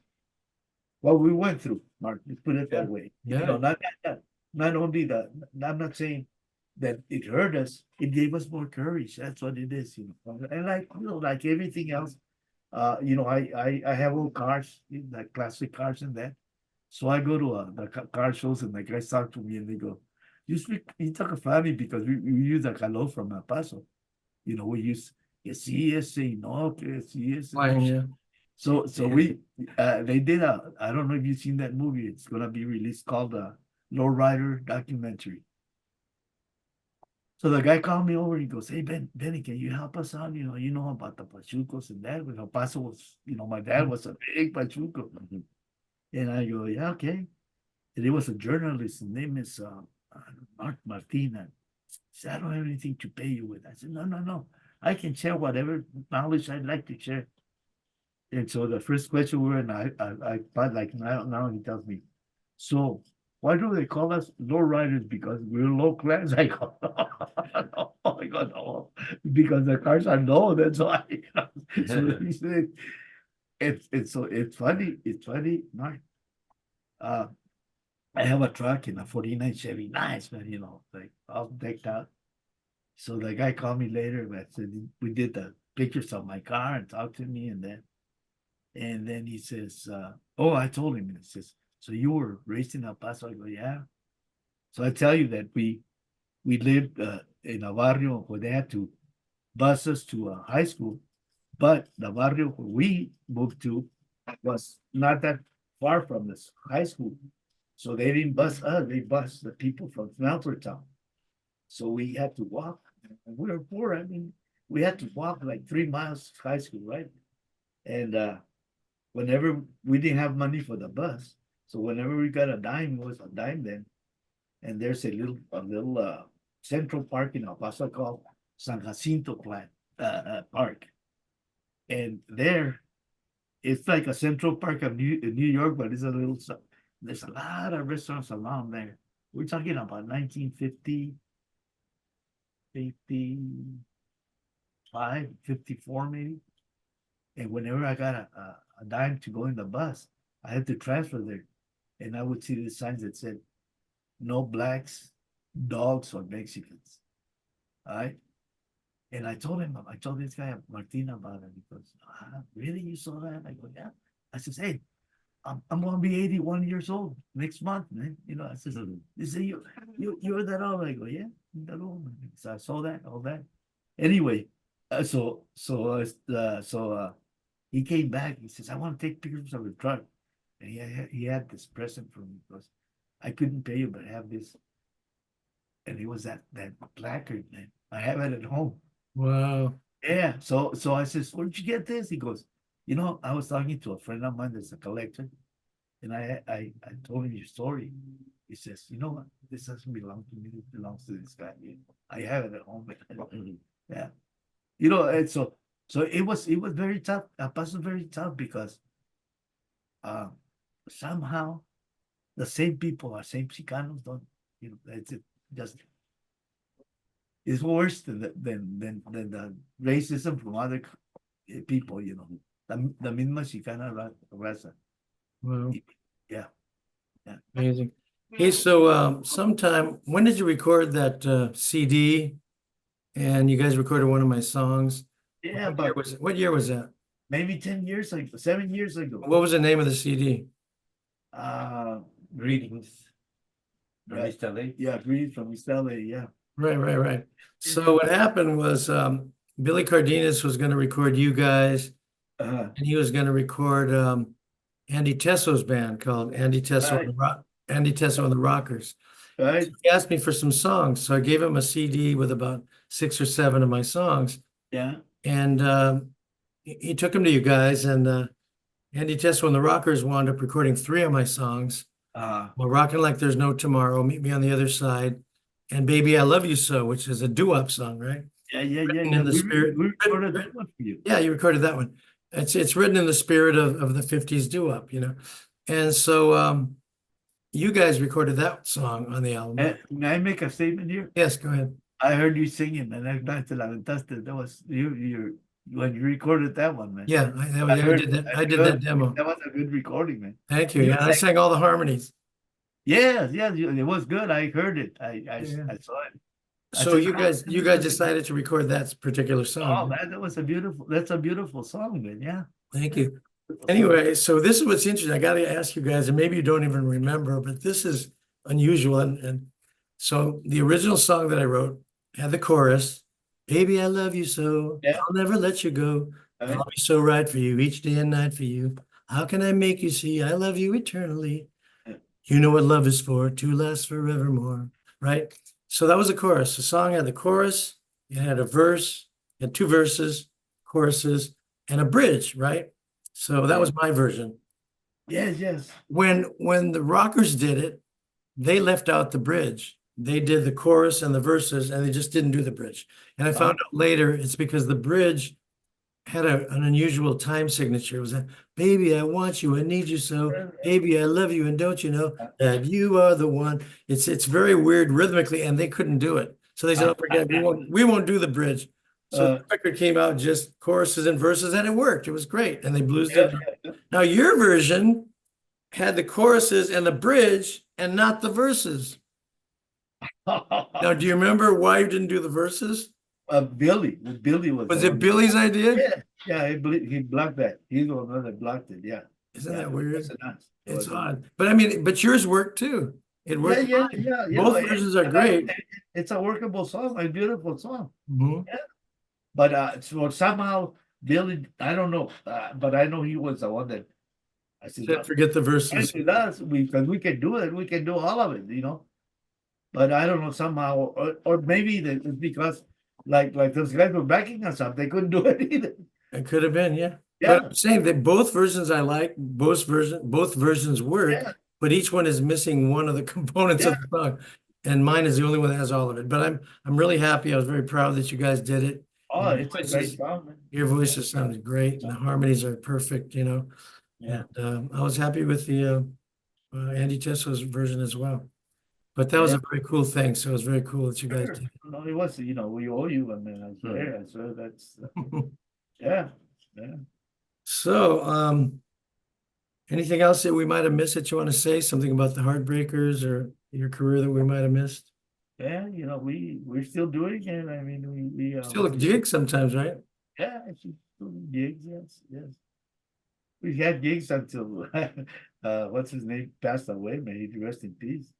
what we went through, Mark, let's put it that way. Yeah. Not only that, I'm not saying that it hurt us, it gave us more courage. That's what it is, And like everything else, I have old cars, like classic cars and that. So I go to the car shows and the guys talk to me and they go, you talk funny because we use a hello from El Paso. We use que sí, ese, no, que sí, ese. Fine, yeah. So they did I don't know if you've seen that movie. It's gonna be released called Lowrider documentary. So the guy called me over. He goes, "Hey Benny, can you help us out? You know about the pachucos and that. With El Paso was, my dad was a big pachuco." And I go, "Yeah, okay." And he was a journalist. His name is Mark Martina. He said, "I don't have anything to pay you with." I said, "No. I can share whatever knowledge I'd like to share." And so the first question we were, and I but like now he tells me, "So why do they call us low riders? Because we're low class." I go, no, I go, no, because the cars are low. That's why. So he said, it's funny, Mark. I have a truck in a 49 Chevy, nice man, like all decked out. So the guy called me later, and said we did the pictures of my car and talked to me, and then he says, "Oh, I told him." He says, "So you were raised in El Paso?" I go, "Yeah." So I tell you that we lived in a barrio where they had to bus us to a high school, but the barrio where we moved to was not that far from this high school. So they didn't bus us; they bused the people from Snowford Town. So we had to walk. And we were poor. I mean, we had to walk like 3 miles to high school, right? And whenever we didn't have money for the bus, so whenever we got a dime, it was a dime then. And there's a little central park in El Paso called San Jacinto Park. And there, it's like a central park of New York, but there's a lot of restaurants around there. We're talking about 1950, 55, 54 maybe. And whenever I got a dime to go in the bus, I had to transfer there. And I would see the signs that said, "No blacks, dogs, or Mexicans." All right. And I told this guy, Martina, about it. He goes, "Really? You saw that?" I go, "Yeah." I says, "Hey, I'm gonna be 81 years old next month, man." I says, "They say you're that old." I go, "Yeah, I'm that old, man." So I saw that, all that. Anyway, he came back. He says, "I want to take pictures of the truck." And he had this present for me because I couldn't pay you, but I have this. And it was that placard, man. I have it at home. Wow. Yeah. So I says, "Where'd you get this?" He goes, I was talking to a friend of mine that's a collector, and I told him your story. He says, "You know what? This doesn't belong to me. It belongs to this guy. I have it at home." Yeah. And so it was very tough. El Paso was very tough because somehow the same people are same Chicanos don't, it's just it's worse than the racism from other people, the misma Chicana raza. Wow. Yeah. Amazing. Hey, so sometime, when did you record that CD? And you guys recorded one of my songs. Yeah, What year but was it? What year was that? maybe 10 years ago, 7 years ago. What was the name of the CD? Greetings from Yeah. East L.A. Yeah, greetings from East L.A. Yeah. Right. So what happened was Billy Cardenas was going to record you guys, and he was gonna record Andy Tesso's band called Andy Tesso and the Andy Tesso and the Rockers. right, He asked me for some songs, so I gave him a CD with about 6 or 7 of my songs, yeah, and he took them to you guys, and Andy Tesso and the Rockers wound up recording 3 of my songs. Well, Rockin' Like There's No Tomorrow, Meet Me on the Other Side, and Baby I Love You So, which is a doo-wop song, right? Written in the spirit. We recorded that one for you. Yeah, you recorded that one. It's written in the spirit of the 50s doo-wop, you know. And so you guys recorded that song on the album. May I make a statement here? Yes, go ahead. I heard you singing, and I thought that was you when you recorded that one, man. Yeah, I did that demo. That was a good recording, man. Thank you. Yeah, I sang all the harmonies. Yes, it was good. I heard it. I Yeah. saw it. So you guys decided to record that particular Oh song. man, that's a beautiful song, man. Yeah. Thank you. Anyway, so this is what's interesting. I got to ask you guys, and maybe you don't even remember, but this is unusual. And so the original song that I wrote had the chorus, "Baby, I love you so, Yeah. I'll never let you go. Right. I'll be so right for you each day and night for you. How can I make you see I love you eternally? Yeah. You know what love is for, to last forevermore." Right? So that was the chorus. The song had the chorus, it had a verse, it had 2 verses, choruses, and a bridge, right? So that was my version. Yes. When the Rockers did it, they left out the bridge. They did the chorus and the verses, and they just didn't do the bridge. And I found out later it's because the bridge had an unusual time signature. It was a "Baby, I want you, I need you so. Baby, I love you, and don't you know that you are the one." It's very weird rhythmically, and they couldn't do it. So they said, "Oh, forget it. We won't do the bridge." So the record came out just choruses and verses, and it worked. It was great, and they bluesed it. Now your version had the choruses and the bridge, and not the verses. Now, do you remember why you didn't do the verses? Billy Was it Billy's idea? Yeah, he blocked that. He's the one that blocked it. Yeah. Isn't that weird? It's odd. But I mean, but yours worked too. It worked. Yeah. Both versions are great. It's a workable song, a beautiful song. Mhm. But so somehow Billy, I don't know, but I know he was the one that I said, Said, forget the verses. with us, because we can do it, we can do all of it, you know. But I don't know somehow, or maybe it's because like those guys were backing us up, they couldn't do it either. It could have been, yeah. Yeah. But I'm saying that both versions I like, both versions work, Yeah. but each one is missing one of the components of the song. And mine is the only one that has all of it. But I'm really happy. I was very proud that you guys did it. Oh, Your it's a voices- great song, man. Your voices sounded great, and the harmonies are perfect, you know. Yeah. And I was happy with the Andy Tesso's version as well. But that was a very cool thing. So it was very cool that you guys Sure. did. No, it was, you know, we owe you, I mean, I swear, that's, yeah. So, anything else that we might have missed that you want to say? Something about the Heartbreakers or your career that we might have missed? Yeah, you know, we're still doing it. I mean, we Still a gig sometimes, right? yeah, she's doing gigs, yes. We had gigs until what's his name passed away, may he rest in peace.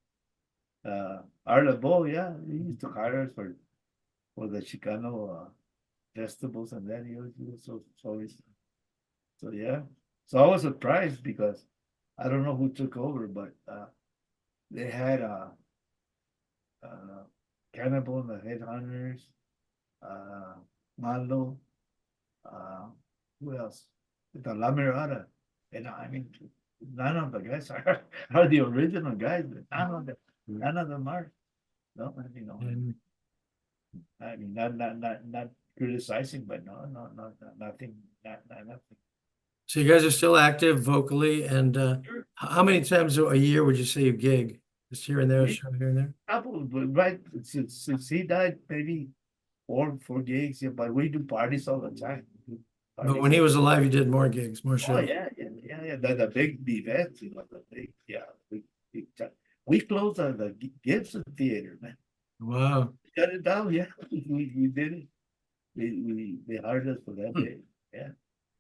Arla Bo, yeah, he used to hire us for the Chicano festivals, and then he was so yeah. So I was surprised because I don't know who took over, but they had Cannibal and the Headhunters, Malo, who else? The La Mirada. And I mean, none of the guys are the original guys, but none of them are. No, you know, And I mean, not criticizing, but no, nothing, nothing. so you guys are still active vocally, and how many times a year would you say you gig? Just here and there, a show here and there? Probably, right, since he died, maybe four gigs, yeah, but we do parties all the time. But when he was alive, you did more gigs, more Oh, shows. yeah, the big events, you know, the big, yeah, we closed the Gibson Theater, man. Wow. Shut it down, yeah, we did it. They hired us for that day,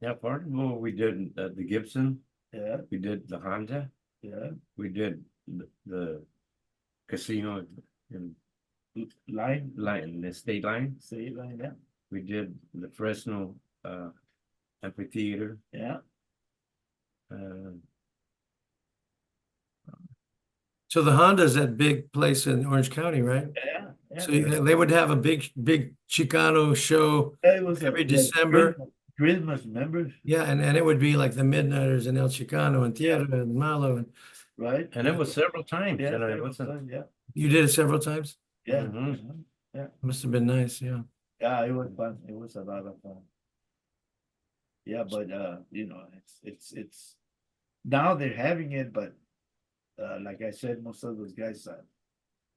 Yeah, part of what we did at the Gibson, yeah, we did the Honda, we did the casino in line, the state line. say line, yeah. We did the Fresno amphitheater. Yeah, So the Honda's that big place in Orange County, right? yeah, yeah. So they would have a big Chicano show It was every like December. Christmas members, Yeah, and it would be like the Midnighters and El Chicano and Tierra and Malo. And right? and it was several times, Yeah, you know, it several wasn't. times, yeah, you did it several times? yeah, Mhm. Must have been nice, yeah. yeah, it was fun. It was a lot of fun. Yeah, but it's now they're having it, but like I said, most of those guys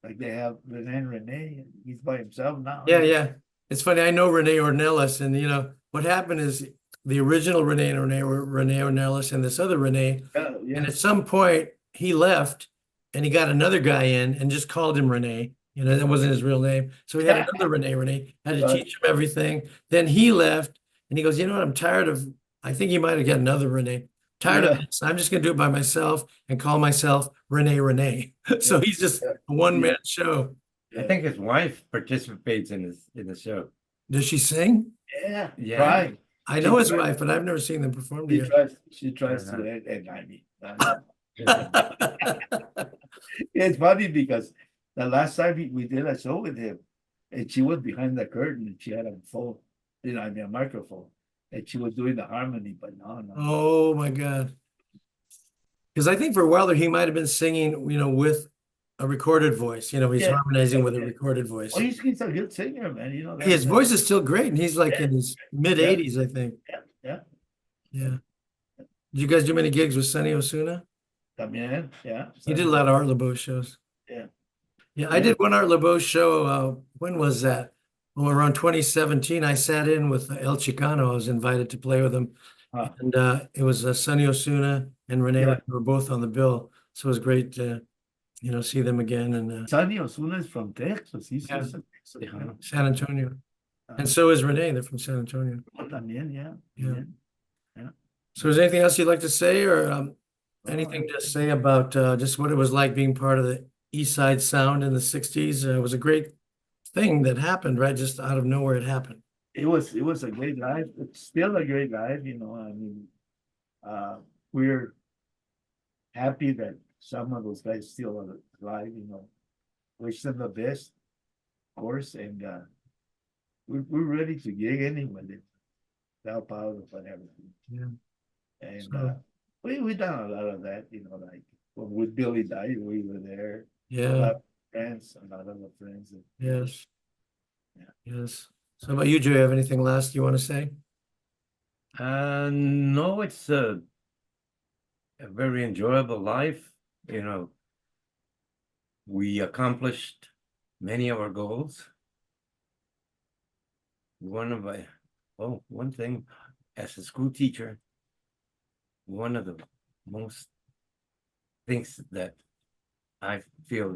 like they have Renee, he's by himself now. Yeah, yeah. It's funny, I know Renee Ornelas, and what happened is the original Renee and Renee were Renee Ornelas and this other Renee. Yeah, yeah, And at some point he left and he got another guy in and just called him Renee. That wasn't his real name. So he had another Renee, had to Right. teach him everything. Then he left and he goes, you know what? I'm tired of, I think he might have got another Renee. Tired of Yeah. this. I'm just gonna do it by myself and call myself Renee. So Yeah. he's just Yeah. a one-man show. I think his wife participates in the show. Does she sing? Yeah, Yeah. right. I know his She- wife, but I've never seen them perform She together. tries to, Uh-huh. and I mean, it's funny because the last time we did a show with him, and she was behind the curtain and she had a phone, I mean, a microphone, and she was doing the harmony, but no. Oh my God. Because I think for a while there, he might have been singing, with a recorded voice. He's Yeah. harmonizing with a Yeah. recorded voice. Well, he's a good singer, man, His voice is still great, and he's like Yeah. in his mid-80s, I think. Yeah. Yeah. Did you guys do many gigs with Sonny Osuna? También, yeah. He did a lot of Art LeBeau shows. Yeah. Yeah, I did one Art LeBeau show. When was that? Well, around 2017, I sat in with El Chicano. I was invited to play with him. Huh. And it was Sonny Osuna and Renee Yeah. were both on the bill. So it was great to, see them again. And Sonny Osuna is from Texas. He's Yeah. just Yeah. San Antonio. And so is Renee. They're from San Antonio. También, yeah. Yeah. Yeah. So is there anything else you'd like to say, or anything to say about just what it was like being part of the Eastside Sound in the 60s? It was a great thing that happened, right? Just out of nowhere it happened. It was a great life. It's still a great life, I mean, we're happy that some of those guys still are alive, wish them the best, of course, and we're ready to gig anyway, to help out or whatever. Yeah. And So- we done a lot of that, like when Billy died, we were there. A Yeah, lot of friends, a lot of our friends. yes. Yeah. Yes. So how about you, Joe? You have anything last you want to say? No, it's a very enjoyable life, We accomplished many of our goals. One thing, as a school teacher, one of the most things that I feel,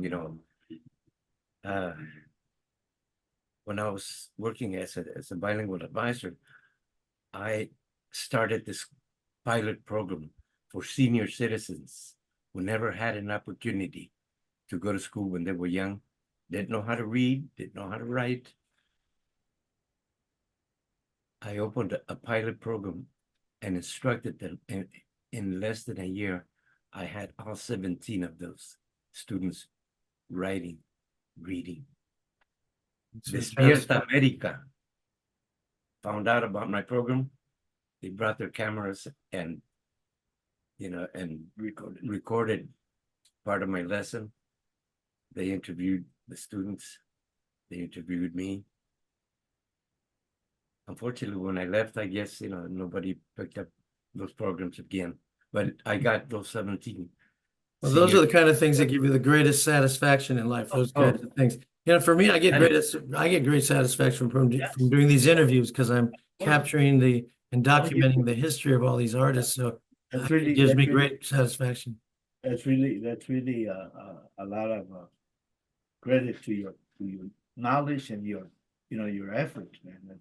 when I was working as a bilingual advisor, I started this pilot program for senior citizens who never had an opportunity to go to school when they were young, didn't know how to read, didn't know how to write. I opened a pilot program and instructed them, and in less than a year, I had all 17 of those students writing, reading. Despierta America found out about my program. They brought their cameras and recorded part of my lesson. They interviewed the students. They interviewed me. Unfortunately, when I left, I guess nobody picked up those programs again. But I got those 17. Well, those are the kind of things that give you the greatest satisfaction in life. Those kinds of things. For me, I get great satisfaction from doing these interviews because I'm capturing and documenting the history of all these artists. So it gives me great satisfaction. That's really a lot of credit to your knowledge and your effort, man.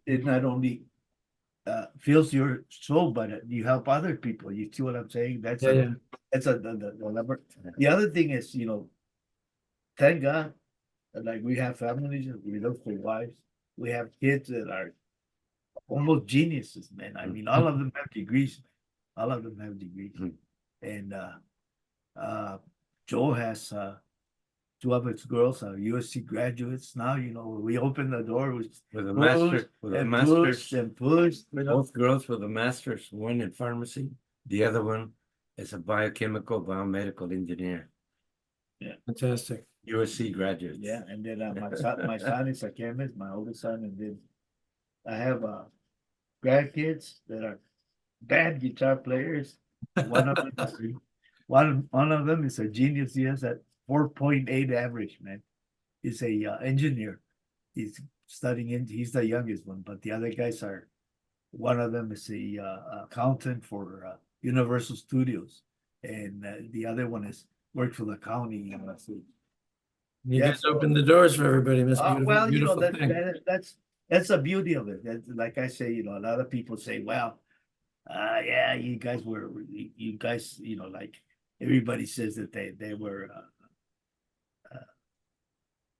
It not only fills your soul, but you help other people. You see what I'm saying? That's Yeah. the number. The other thing is, thank God, like we have families, we look for wives, we have kids that are almost geniuses, man. I mean, all of them have degrees. All of them have degrees. Mhm. And Joe has two of his girls are USC graduates now. You know, we open the door with With a push master, with a and master's, push and push. You know? both girls with a master's, one in pharmacy, the other one is a biochemical biomedical engineer, Fantastic. USC graduate. Yeah, and then my son is a chemist, my oldest son, and then I have grandkids that are bad guitar players. One of them is one of them is a genius. He has a 4.8 average, man. He's a engineer. He's studying in. He's the youngest one, but the other guys are. One of them is a accountant for Universal Studios, and the other one is worked for the county. You know, so You Yeah, guys opened the doors for everybody. Must be a well, you know, beautiful thing. that's the beauty of it. That's, like I say, you know, a lot of people say, well, yeah, you guys, you know, like everybody says that they were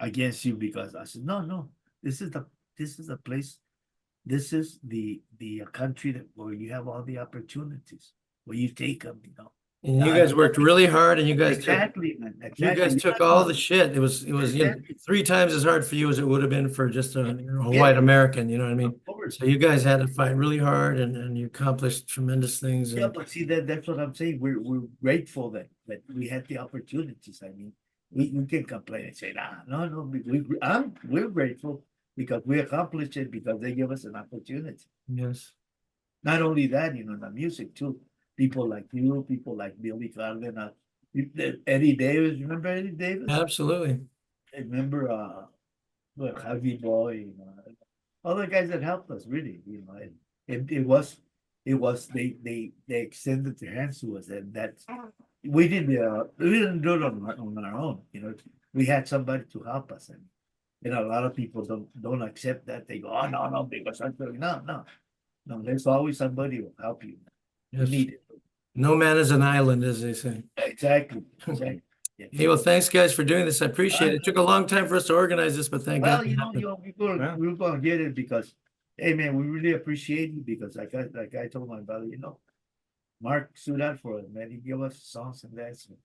against you because I said, no, this is the place, this is the country that where you have all the opportunities, where you take them, you know. And you guys worked really hard and you guys took, Exactly, man. you Exactly. guys took all the shit. It was, you know, Exactly. 3 times as hard for you as it would have been for just a Yeah. white American, you know what I mean? Of course. So you guys had to fight really hard and you accomplished tremendous things. Yeah, And but see that's what I'm saying. We're grateful that we had the opportunities. I mean, we can complain and say, no, we're grateful because we accomplished it because they give us an opportunity. yes, Not only that, you know, the music too. People like you, people like Billy Cardenas, Eddie Davis. Remember Eddie Davis? absolutely. I remember Harvey Boy, you know, all the guys that helped us really, you know, it was they extended their hands to us, and that's we didn't do it on our own, you know. We had somebody to help us, and you know, a lot of people don't accept that. They go, oh no, because I'm doing no. There's always somebody who will help you. You Yes. need it. No man is an island, as they say. Exactly. Yeah. Hey, well, thanks guys for doing this. I appreciate it. It took a long time for us to organize this, but thank Well, God. you know, we're gonna get it because, hey man, we really appreciate you because like I told my brother, you know, Mark stood out for us, man. He gave us songs and that. So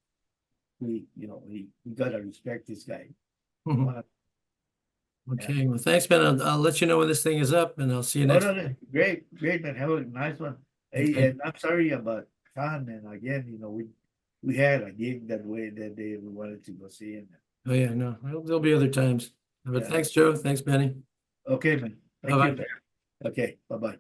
we gotta respect this guy. Mhm. Okay, well, thanks, man. I'll let you know when this thing is up and I'll see you next. No, great, man. Have a nice one. Hey, Okay. and I'm sorry about Khan, man. Again, you know, we had a gig that day we wanted to go see him. Oh, yeah, no, there'll be other times. But Yeah. thanks, Joe. Thanks, Benny. Okay, man. Thank Bye-bye. you. Okay, bye-bye.